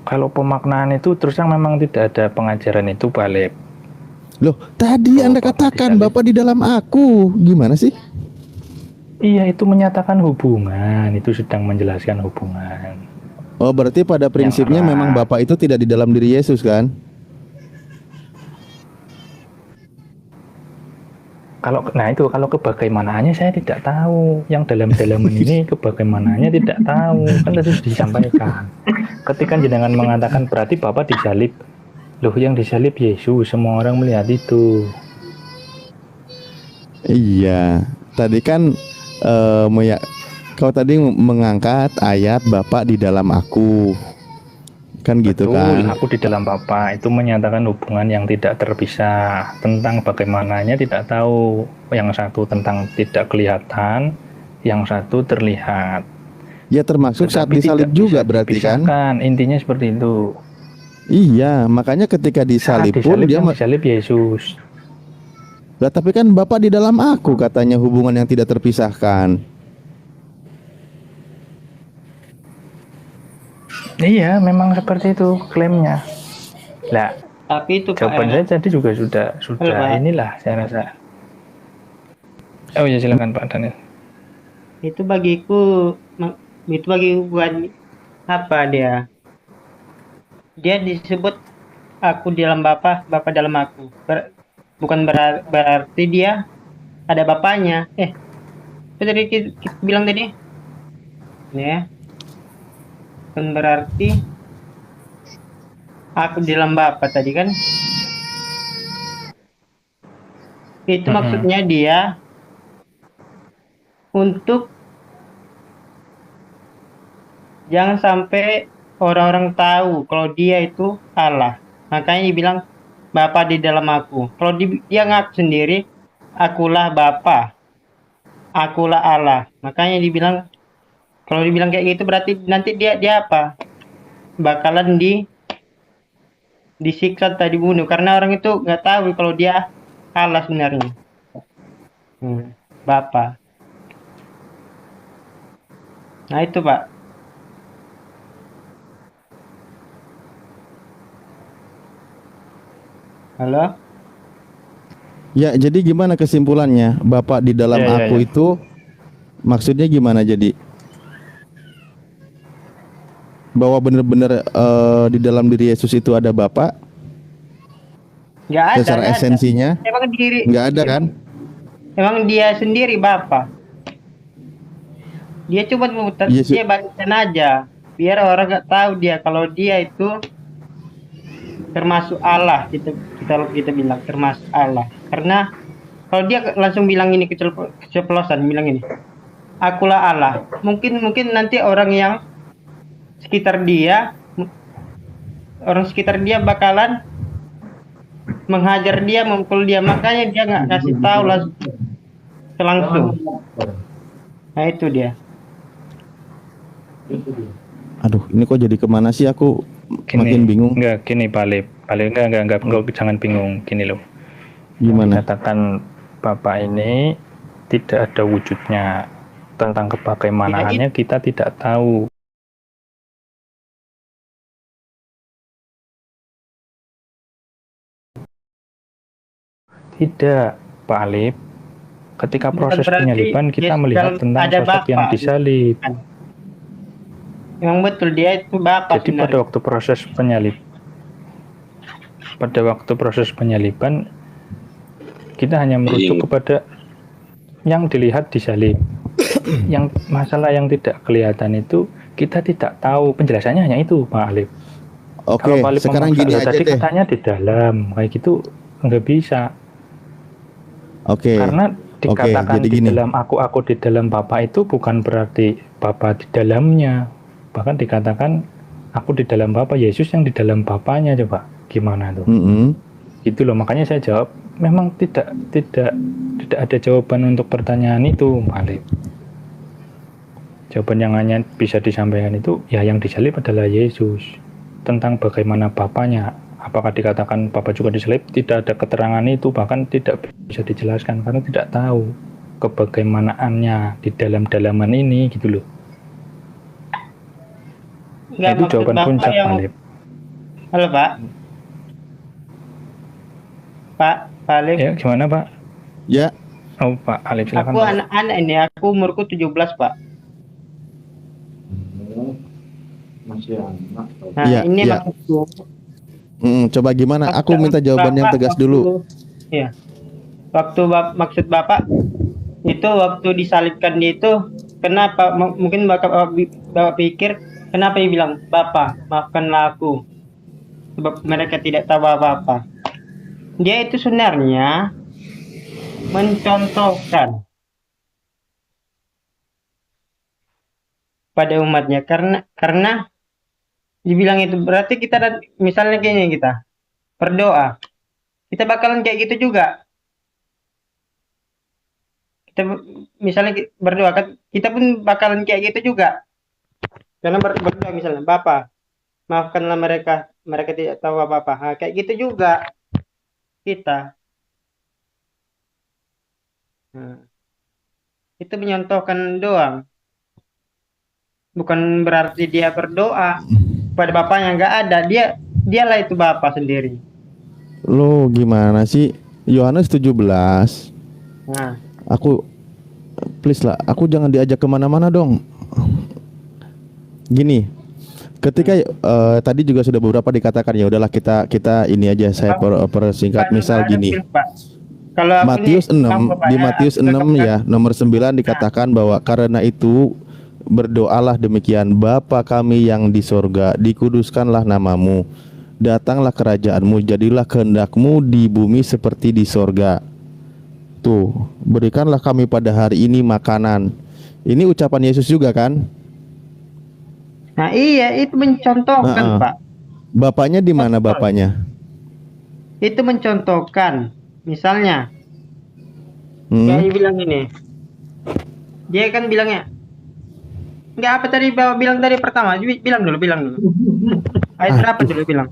Kalau pemaknaan itu terus terang memang tidak ada pengajaran itu, Pak Alif. Loh, tadi Anda katakan Bapak di dalam aku. Gimana sih? Iya, itu menyatakan hubungan, itu sedang menjelaskan hubungan. Oh, berarti pada prinsipnya memang Bapak itu tidak di dalam diri Yesus kan? Kalau kebagaimanaannya saya tidak tahu. Yang dalam-dalam ini kebagaimanaannya tidak tahu. Kan harus disampaikan. Ketika jenengan mengatakan berarti Bapak disalib. Loh, yang disalib Yesus, semua orang melihat itu. Iya. Tadi kan kau tadi mengangkat ayat Bapak di dalam aku. Kan gitu. Betul, kan? aku di dalam Bapa, itu menyatakan hubungan yang tidak terpisah. Tentang bagaimananya tidak tahu. Yang satu tentang tidak kelihatan, yang satu terlihat. Ya termasuk saat disalib juga berarti kan? Intinya seperti itu. Iya, makanya ketika disalib pun dia disalib Yesus. Lah, tapi kan Bapak di dalam aku, katanya hubungan yang tidak terpisahkan. Iya, memang seperti itu klaimnya. Lah, Tapi itu jawaban saya tadi juga sudah Pak. inilah saya rasa. Oh ya, silakan Pak Daniel. Itu bagiku bukan apa dia. Dia disebut aku di dalam Bapa, Bapa dalam aku. Bukan berarti dia ada bapaknya. Itu tadi kita bilang tadi. Ini ya. Bukan berarti aku di dalam Bapa tadi kan. Itu maksudnya dia untuk jangan sampai orang-orang tahu kalau dia itu Allah. Makanya dibilang Bapa di dalam aku. Kalau dia ngaku sendiri, akulah Bapa, akulah Allah. Makanya dibilang, kalau dibilang kayak gitu berarti nanti dia apa? Bakalan disiksa atau dibunuh karena orang itu nggak tahu kalau dia Allah sebenarnya. Bapa. Nah itu Pak. Halo? Ya, jadi gimana kesimpulannya? Bapak di dalam aku itu Maksudnya gimana jadi? Bahwa benar-benar di dalam diri Yesus itu ada Bapa Nggak ada, secara nggak ada. esensinya? Emang diri, Nggak ada kan? emang dia sendiri Bapa. Dia cuma Yesus. dia bagian aja, biar orang nggak tahu dia kalau dia itu termasuk Allah. Kita bilang termasuk Allah. Karena kalau dia langsung bilang ini keceplosan, bilang ini, akulah Allah. Mungkin nanti orang sekitar dia bakalan menghajar dia, memukul dia, makanya dia nggak kasih tahu langsung. Nah itu dia. Aduh, ini kok jadi kemana sih? Aku makin bingung. Enggak, gini Pak Alif. Enggak, jangan bingung. Gini loh. Gimana? Katakan Bapak ini tidak ada wujudnya. Tentang kebagaimanaannya kita tidak tahu. Tidak, Pak Alif. Ketika proses Berarti penyaliban kita dia melihat tentang ada sosok yang Bapa. disalib. Memang betul dia itu Bapa. Jadi pada waktu proses penyaliban kita hanya merujuk kepada yang dilihat disalib. Yang masalah yang tidak kelihatan itu kita tidak tahu, penjelasannya hanya itu Pak Alif. Oke, Kalau Pak Alif sekarang memaksa, gini aja tadi deh. katanya di dalam, kayak gitu nggak bisa. Oke. Karena dikatakan jadi di gini. dalam aku di dalam Bapa itu bukan berarti Bapa di dalamnya. Bahkan dikatakan aku di dalam Bapa, Yesus yang di dalam Bapanya. Coba gimana tuh? Gitu loh, makanya saya jawab memang tidak ada jawaban untuk pertanyaan itu, Pak Alif. Jawaban yang hanya bisa disampaikan itu ya yang disalib adalah Yesus. Tentang bagaimana Bapanya, apakah dikatakan Bapa juga disalib, tidak ada keterangan itu, bahkan tidak bisa dijelaskan karena tidak tahu kebagaimanaannya di dalam-dalaman ini gitu loh. Nggak, Itu maksud jawaban Bapak puncak, yang- Pak Alif. Halo Pak. Pak Alif. Ya, gimana Pak? Ya. Oh Pak Alif, silakan Aku Pak. anak-anak ini, aku umurku 17 Pak. Nah Iya, ini iya. maksudku. Coba gimana? Aku minta jawaban yang tegas dulu. Iya. Maksud Bapak itu waktu disalibkan dia itu kenapa? Mungkin Bapak pikir kenapa dia bilang Bapak maafkanlah aku, sebab mereka tidak tahu apa-apa. Dia itu sebenarnya mencontohkan pada umatnya karena dibilang itu berarti kita misalnya gini, kita berdoa kita bakalan kayak gitu juga. Kita misalnya berdoa kan kita pun bakalan kayak gitu juga, karena berdoa misalnya Bapa maafkanlah mereka tidak tahu apa-apa. Nah, kayak gitu juga kita. Nah, itu menyontohkan doang, bukan berarti dia berdoa pada Bapaknya, nggak ada. Dialah itu Bapa sendiri. Lo gimana sih? Yohanes 17. Nah, Aku please lah, aku jangan diajak kemana-mana dong. Gini, ketika tadi juga sudah beberapa dikatakan, ya udahlah kita ini aja, saya persingkat. Misal gini, kalau aku Matius nih, 6, di Matius 6 ya nomor 9 dikatakan bahwa karena itu berdoalah demikian, Bapa kami yang di sorga, dikuduskanlah namamu, datanglah kerajaanmu, jadilah kehendakmu di bumi seperti di sorga. Tuh, berikanlah kami pada hari ini makanan. Ini ucapan Yesus juga kan? Nah iya, itu mencontohkan Pak. Bapaknya di mana bapaknya? Itu mencontohkan. Misalnya kayak dia bilang ini, dia kan bilangnya nggak apa tadi Bapak bilang tadi pertama, bilang dulu ayat berapa dulu bilang,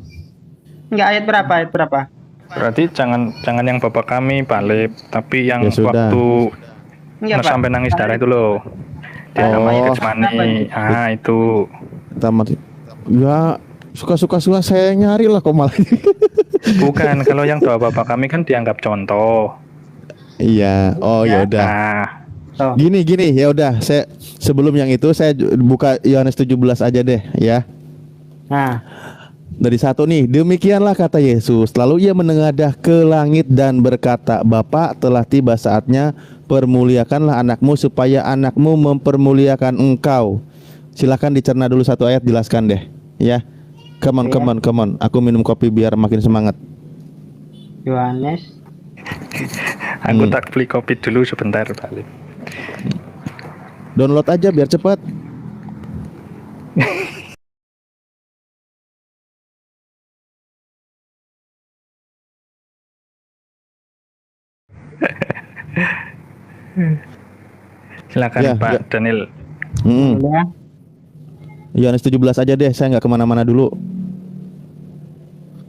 nggak ayat berapa. Berarti jangan yang Bapak kami Pak Alif, tapi yang Ya sudah. waktu Nggak, Pak. sampai nangis darah itu loh. Di namanya Getsemani. Ah, itu. Tamat. Ya suka-suka saya nyari lah kok malah. Bukan, kalau yang doa Bapak kami kan dianggap contoh. Iya. Oh ya udah. Nah, Oh. Gini, ya udah, saya sebelum yang itu saya buka Yohanes 17 aja deh ya. Nah, Dari 1 nih, demikianlah kata Yesus. Lalu ia menengadah ke langit dan berkata, Bapa, telah tiba saatnya, permuliakanlah anakmu supaya anakmu mempermuliakan engkau. Silakan dicerna dulu 1 ayat, jelaskan deh ya. Come on. Aku minum kopi biar makin semangat. Yohanes. Aku tak beli kopi dulu sebentar, Pak Alif. Download aja biar cepat. Silakan Ya, Pak ya. Daniel. Ya. Yohanes 17 aja deh, saya nggak kemana-mana dulu.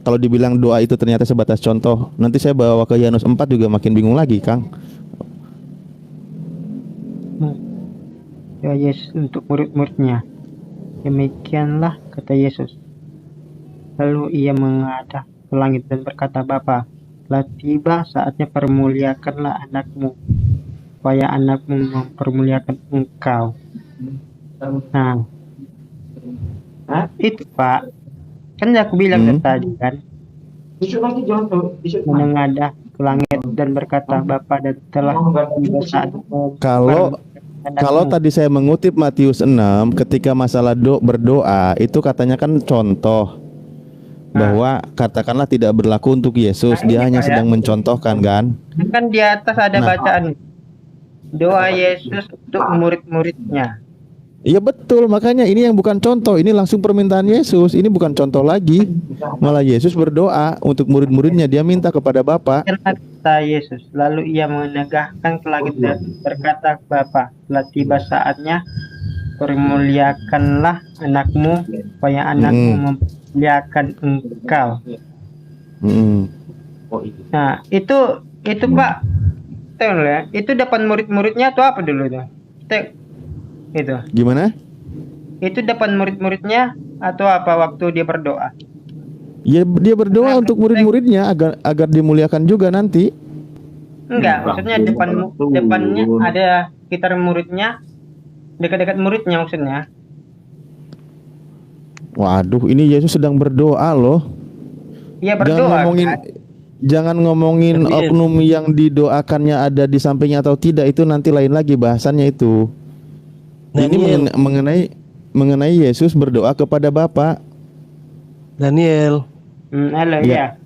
Kalau dibilang doa itu ternyata sebatas contoh, nanti saya bawa ke Yohanes 4 juga makin bingung lagi, Kang. Ya Yesus untuk murid-muridnya. Demikianlah kata Yesus. Lalu ia menghadap ke langit dan berkata, Bapa, telah tiba saatnya permuliakanlah anakmu, supaya anakmu mempermuliakan engkau. Nah, itu Pak, kan aku bilang tadi kan, menengadah ke langit dan berkata, Bapa, dan telah tiba saatnya Kalau tadi saya mengutip Matius 6, ketika masalah berdoa itu katanya kan contoh bahwa katakanlah tidak berlaku untuk Yesus, dia hanya sedang mencontohkan kan. Kan di atas ada bacaan doa Yesus untuk murid-muridnya. Iya betul, makanya ini yang bukan contoh, ini langsung permintaan Yesus, ini bukan contoh lagi. Malah Yesus berdoa untuk murid-muridnya, dia minta kepada Bapa. Kata Yesus, lalu ia menegahkan ke langit dan berkata, Bapa, telah tiba saatnya, permuliakanlah anakmu, supaya anakmu mempermuliakan engkau. Nah, itu Pak, tahu ya, itu depan murid-muridnya atau apa dulu itu? Itu. Gimana? Itu depan murid-muridnya atau apa waktu dia berdoa? Ya dia berdoa untuk murid-muridnya agar dimuliakan juga nanti. Enggak, maksudnya depannya ada sekitar muridnya, dekat-dekat muridnya maksudnya. Waduh, ini Yesus sedang berdoa loh. Iya berdoa. Jangan ngomongin oknum yang didoakannya ada di sampingnya atau tidak, itu nanti lain lagi bahasannya itu. Ini mengenai Yesus berdoa kepada Bapa. Daniel. Halo ya.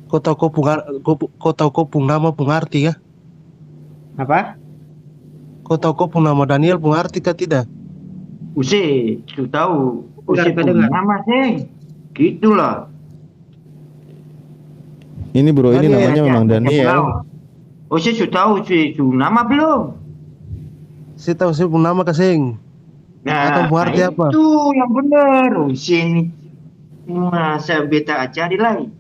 Kau tahu kau pun nama pengarti ya? Apa? Kau tahu kau pun nama Daniel pengarti kah tidak? Usai, su tahu. Usai Dengar. nama sih. Gitulah. Ini bro, ini namanya memang Daniel. Usai su tahu su nama belum? Saya tahu saya pun nama kasing. Atau pengarti apa? Itu yang benar. Usai ini masa beta aja di lain.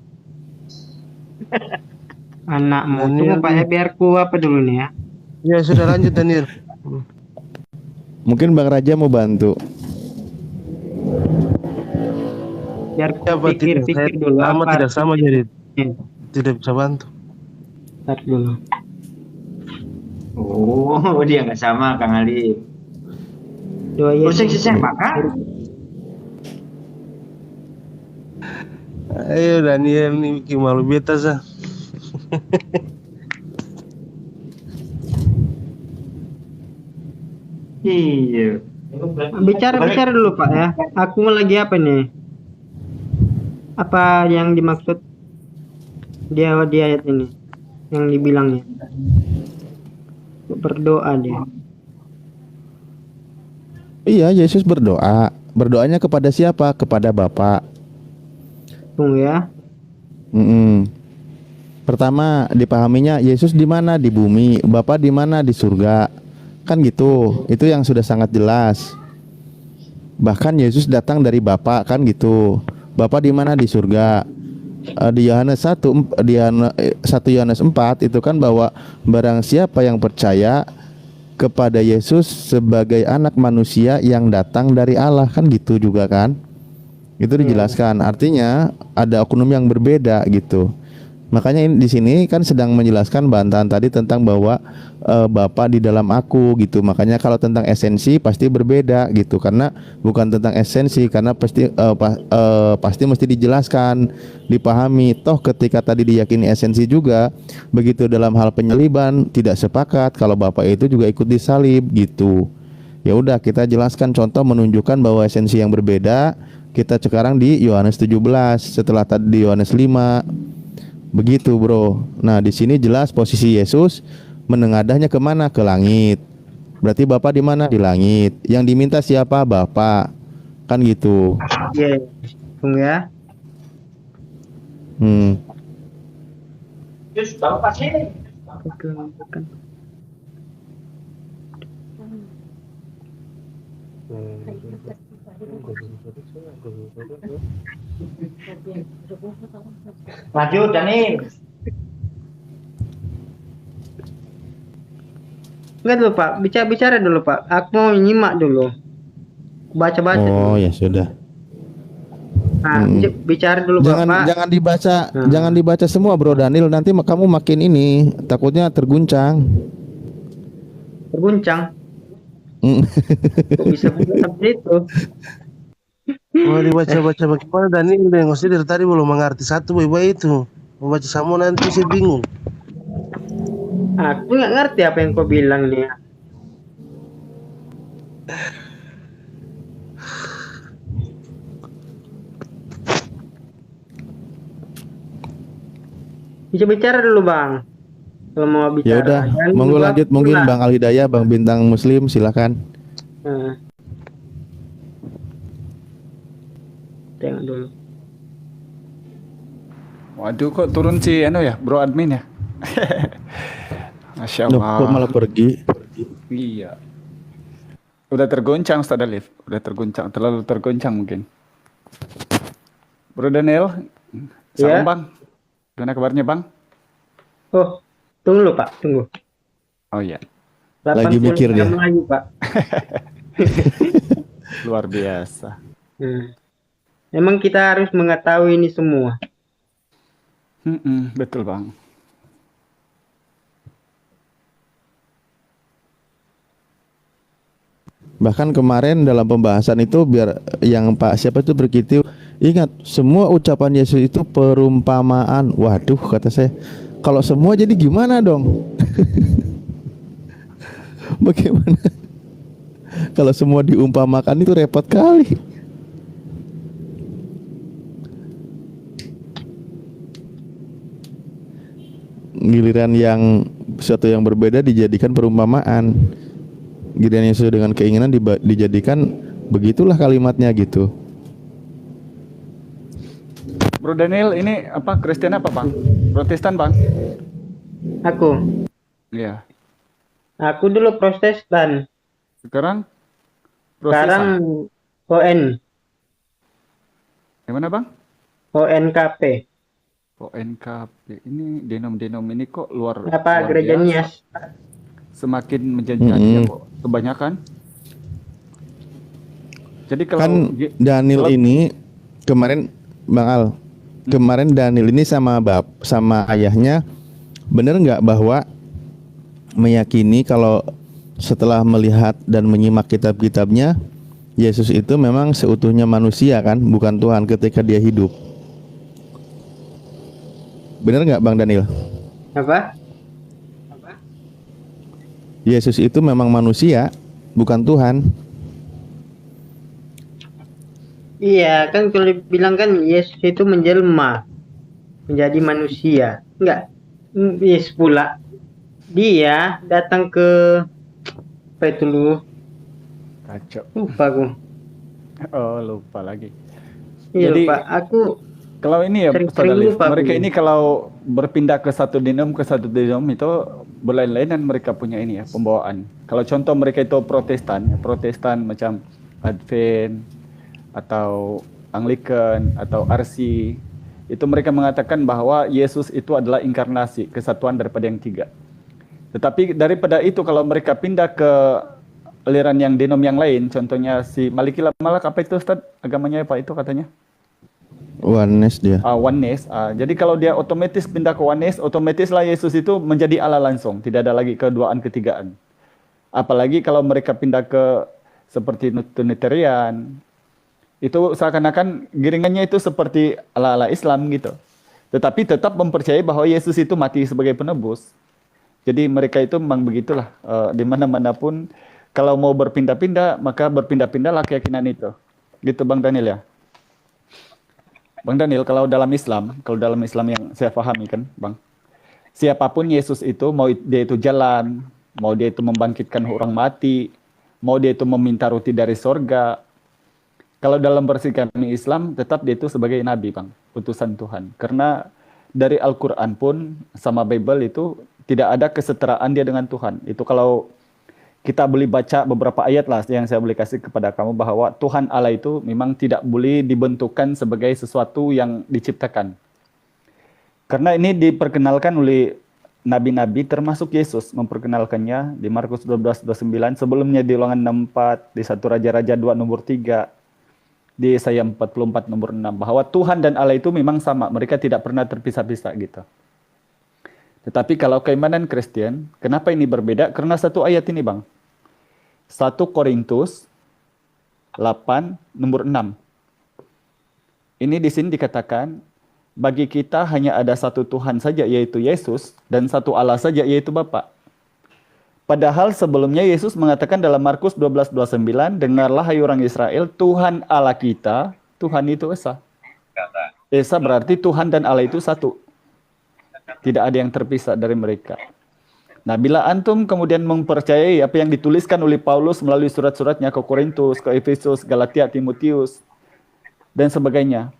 Anakmu tunggu Pak ya, biar ku apa dulu nih ya. Ya sudah lanjut Daniel. Mungkin Bang Raja mau bantu. Biar ku Ya, pikir-pikir dulu. Nama apa tidak sama jadi artinya. tidak bisa bantu. Ntar dulu. Oh, dia nggak sama Kang Ali. Doa Usai Yesus. saya makan. Ayo Daniel nih bikin malu beta sah. Iya. Bicara dulu Pak ya. Aku mau lagi apa nih? Apa yang dimaksud dia di ayat ini? Yang dibilangnya. Berdoa dia. Iya, Yesus berdoa. Berdoanya kepada siapa? Kepada Bapa. Tunggu ya. Pertama dipahaminya Yesus di mana? Di bumi. Bapa di mana? Di surga. Kan gitu. Itu yang sudah sangat jelas. Bahkan Yesus datang dari Bapa, kan gitu. Bapa di mana? Di surga. Di Yohanes 1 Yohanes 4 itu kan bahwa barang siapa yang percaya kepada Yesus sebagai anak manusia yang datang dari Allah, kan gitu juga kan. Itu dijelaskan. Artinya ada oknum yang berbeda gitu. Makanya di sini kan sedang menjelaskan bantahan tadi tentang bahwa Bapa di dalam aku gitu. Makanya kalau tentang esensi pasti berbeda gitu, karena bukan tentang esensi, karena pasti mesti dijelaskan, dipahami. Toh ketika tadi diyakini esensi juga, begitu dalam hal penyaliban tidak sepakat kalau Bapa itu juga ikut disalib gitu. Ya udah, kita jelaskan contoh menunjukkan bahwa esensi yang berbeda. Kita sekarang di Yohanes 17 setelah tadi di Yohanes 5. Begitu, Bro. Nah, di sini jelas posisi Yesus menengadahnya kemana? Ke langit. Berarti Bapa di mana? Di langit. Yang diminta siapa? Bapa. Kan gitu. Iya. Tunggu ya. Bukan. Lanjut, Daniel. Enggak dulu Pak, bicara dulu Pak. Aku mau nyimak dulu. Baca-baca. Oh, dulu. ya sudah. Nah, bicara dulu Bapak. Jangan dibaca semua, Bro Daniel. Nanti kamu makin ini, takutnya terguncang. Terguncang. Kok bisa seperti itu? Mau dibaca-baca bagaimana Daniel deh, nggak dari tadi belum mengerti satu baik-baik itu. Mau baca sama nanti saya bingung. Aku nggak ngerti apa yang kau bilang nih. Bisa bicara dulu Bang. Kalau mau bicara. Ya udah, monggo lanjut mungkin Bang Al Hidayah, Bang Bintang Muslim, silakan. Tengok dulu. Waduh, kok turun si ya, Bro admin ya? Masya Loh, Allah. kok malah pergi? Iya. Udah tergoncang Ustaz Alif, udah tergoncang, terlalu tergoncang mungkin. Bro Daniel, salam Bang. Gimana kabarnya Bang? Oh, tunggu dulu Pak, tunggu. Oh iya. Lagi mikir dia. Lagi, Pak. Luar biasa. Memang kita harus mengetahui ini semua. Betul Bang. Bahkan kemarin dalam pembahasan itu biar yang Pak siapa itu berkitiu, ingat semua ucapan Yesus itu perumpamaan. Waduh, kata saya, kalau semua jadi gimana dong? Bagaimana? Kalau semua diumpamakan itu repot kali. Giliran yang sesuatu yang berbeda dijadikan perumpamaan. Giliran yang sesuai dengan keinginan dijadikan begitulah kalimatnya gitu. Bro Daniel, ini apa Kristen apa Bang? Protestan Bang? Aku. Iya. Aku dulu Protestan. Sekarang? Sekarang ON. Gimana Bang? ONKP. ONKP. Ini denom ini kok luar. Apa luar gereja biasa. Nias? Semakin menjanjikan kok. Kebanyakan. Jadi kalau Kan Daniel ini kemarin Bang Al, kemarin Daniel ini sama ayahnya bener nggak bahwa meyakini kalau setelah melihat dan menyimak kitab-kitabnya Yesus itu memang seutuhnya manusia kan, bukan Tuhan ketika dia hidup. Bener nggak Bang Daniel? Apa? Yesus itu memang manusia, bukan Tuhan. Iya, kan kalau bilang kan Yesus itu menjelma menjadi manusia. Enggak. Yesus pula dia datang ke apa itu lu? Kacau. Lupa aku. Oh, lupa lagi. Iya, Jadi lupa. Aku kalau ini ya Ustaz Alif, lupa mereka aku. ini kalau berpindah ke satu denom itu berlain-lainan mereka punya ini ya, pembawaan. Kalau contoh mereka itu Protestan macam Advent atau Anglican atau RC, itu mereka mengatakan bahwa Yesus itu adalah inkarnasi, kesatuan daripada yang tiga. Tetapi daripada itu kalau mereka pindah ke aliran yang denom yang lain, contohnya si Maliki Malak apa itu Ustaz? Agamanya apa itu katanya? Oneness dia. Oneness. Jadi kalau dia otomatis pindah ke oneness, otomatislah Yesus itu menjadi Allah langsung, tidak ada lagi keduaan ketigaan. Apalagi kalau mereka pindah ke seperti Trinitarian, itu seakan-akan giringannya itu seperti ala-ala Islam gitu. Tetapi tetap mempercayai bahwa Yesus itu mati sebagai penebus. Jadi mereka itu memang begitulah, di mana-mana pun kalau mau berpindah-pindah, maka berpindah-pindahlah keyakinan itu. Gitu Bang Daniel ya. Bang Daniel, kalau dalam Islam yang saya pahami kan Bang, siapapun Yesus itu, mau dia itu jalan, mau dia itu membangkitkan orang mati, mau dia itu meminta roti dari sorga, kalau dalam versi kami Islam, tetap dia itu sebagai Nabi Bang, utusan Tuhan. Karena dari Al-Quran pun, sama Bible itu, tidak ada kesetaraan dia dengan Tuhan. Itu kalau kita boleh baca beberapa ayat lah yang saya boleh kasih kepada kamu bahwa Tuhan Allah itu memang tidak boleh dibentukkan sebagai sesuatu yang diciptakan. Karena ini diperkenalkan oleh nabi-nabi termasuk Yesus memperkenalkannya di Markus 12:29, sebelumnya di Ulangan 64, di 1 Raja-Raja 2 nomor 3, di Yesaya 44 nomor 6, bahwa Tuhan dan Allah itu memang sama, mereka tidak pernah terpisah-pisah gitu. Tetapi kalau keimanan Kristen, kenapa ini berbeda? Karena satu ayat ini Bang. 1 Korintus 8 nomor 6. Ini di sini dikatakan, bagi kita hanya ada satu Tuhan saja yaitu Yesus, dan satu Allah saja yaitu Bapa. Padahal sebelumnya Yesus mengatakan dalam Markus 12:29, dengarlah hai orang Israel, Tuhan Allah kita, Tuhan itu Esa. Esa berarti Tuhan dan Allah itu satu. Tidak ada yang terpisah dari mereka. Nah, bila antum kemudian mempercayai apa yang dituliskan oleh Paulus melalui surat-suratnya ke Korintus, ke Efesus, Galatia, Timotius, dan sebagainya,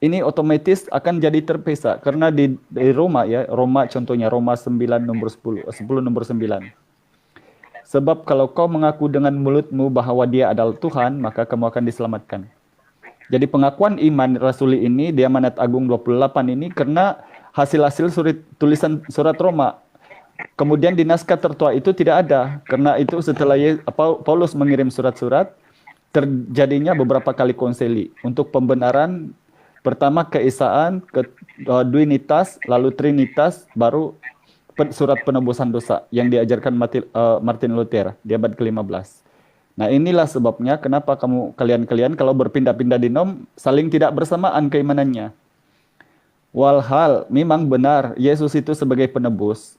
ini otomatis akan jadi terpisah. Karena di Roma ya, Roma contohnya, Roma 9 nomor 10 nomor 9. Sebab kalau kau mengaku dengan mulutmu bahwa dia adalah Tuhan, maka kamu akan diselamatkan. Jadi pengakuan iman rasuli ini, di Amanat Agung 28 ini, karena hasil-hasil tulisan surat Roma. Kemudian di naskah tertua itu tidak ada. Karena itu setelah Paulus mengirim surat-surat, terjadinya beberapa kali konsili. Untuk pembenaran, pertama keesaan, duinitas, lalu trinitas, baru surat penebusan dosa yang diajarkan Martin Luther di abad ke-15. Nah inilah sebabnya kenapa kalian kalau berpindah-pindah di nom, saling tidak bersamaan keimanannya. Walhal memang benar Yesus itu sebagai penebus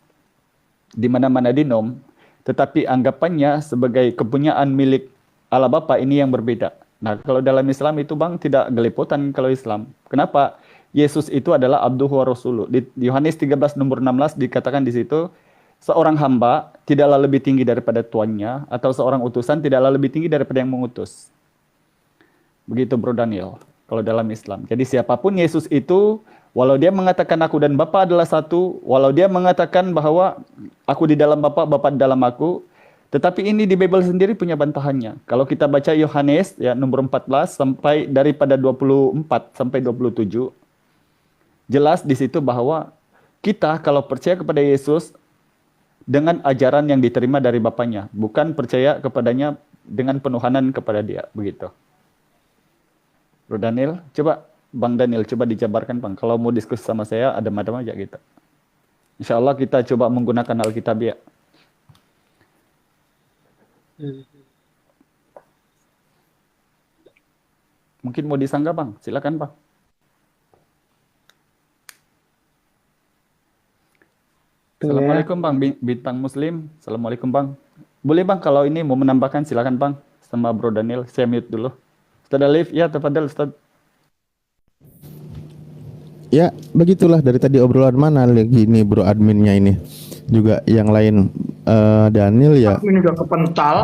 di mana-mana di nom, tetapi anggapannya sebagai kepunyaan milik Allah Bapa ini yang berbeda. Nah, kalau dalam Islam itu Bang tidak gelepotan kalau Islam. Kenapa? Yesus itu adalah abduhu wa rasuluh. Di Yohanes 13 nomor 16 dikatakan di situ, seorang hamba tidaklah lebih tinggi daripada tuannya, atau seorang utusan tidaklah lebih tinggi daripada yang mengutus. Begitu Bro Daniel, kalau dalam Islam. Jadi siapapun Yesus itu, walau dia mengatakan aku dan Bapa adalah satu, walau dia mengatakan bahwa aku di dalam Bapa, Bapa di dalam aku, tetapi ini di Bible sendiri punya bantahannya. Kalau kita baca Yohanes ya nomor 14 sampai daripada 24 sampai 27, jelas di situ bahwa kita kalau percaya kepada Yesus dengan ajaran yang diterima dari Bapaknya, bukan percaya kepadanya dengan penuhanan kepada dia, begitu. Bro Daniel, coba Bang Daniel, coba dijabarkan Bang. Kalau mau diskusi sama saya, adem-adem aja gitu. Insya Allah kita coba menggunakan Alkitabiah. Mungkin mau disanggah Bang, silakan Bang. Assalamualaikum Bang, Bintang Muslim. Assalamualaikum Bang. Boleh Bang, kalau ini mau menambahkan silakan Bang. Sama Bro Daniel, saya mute dulu. Ustaz Alif, ya tafadhal Ustaz. Ya, begitulah dari tadi obrolan mana lagi ini bro adminnya ini. Juga yang lain Daniel ya. Ini udah kepental.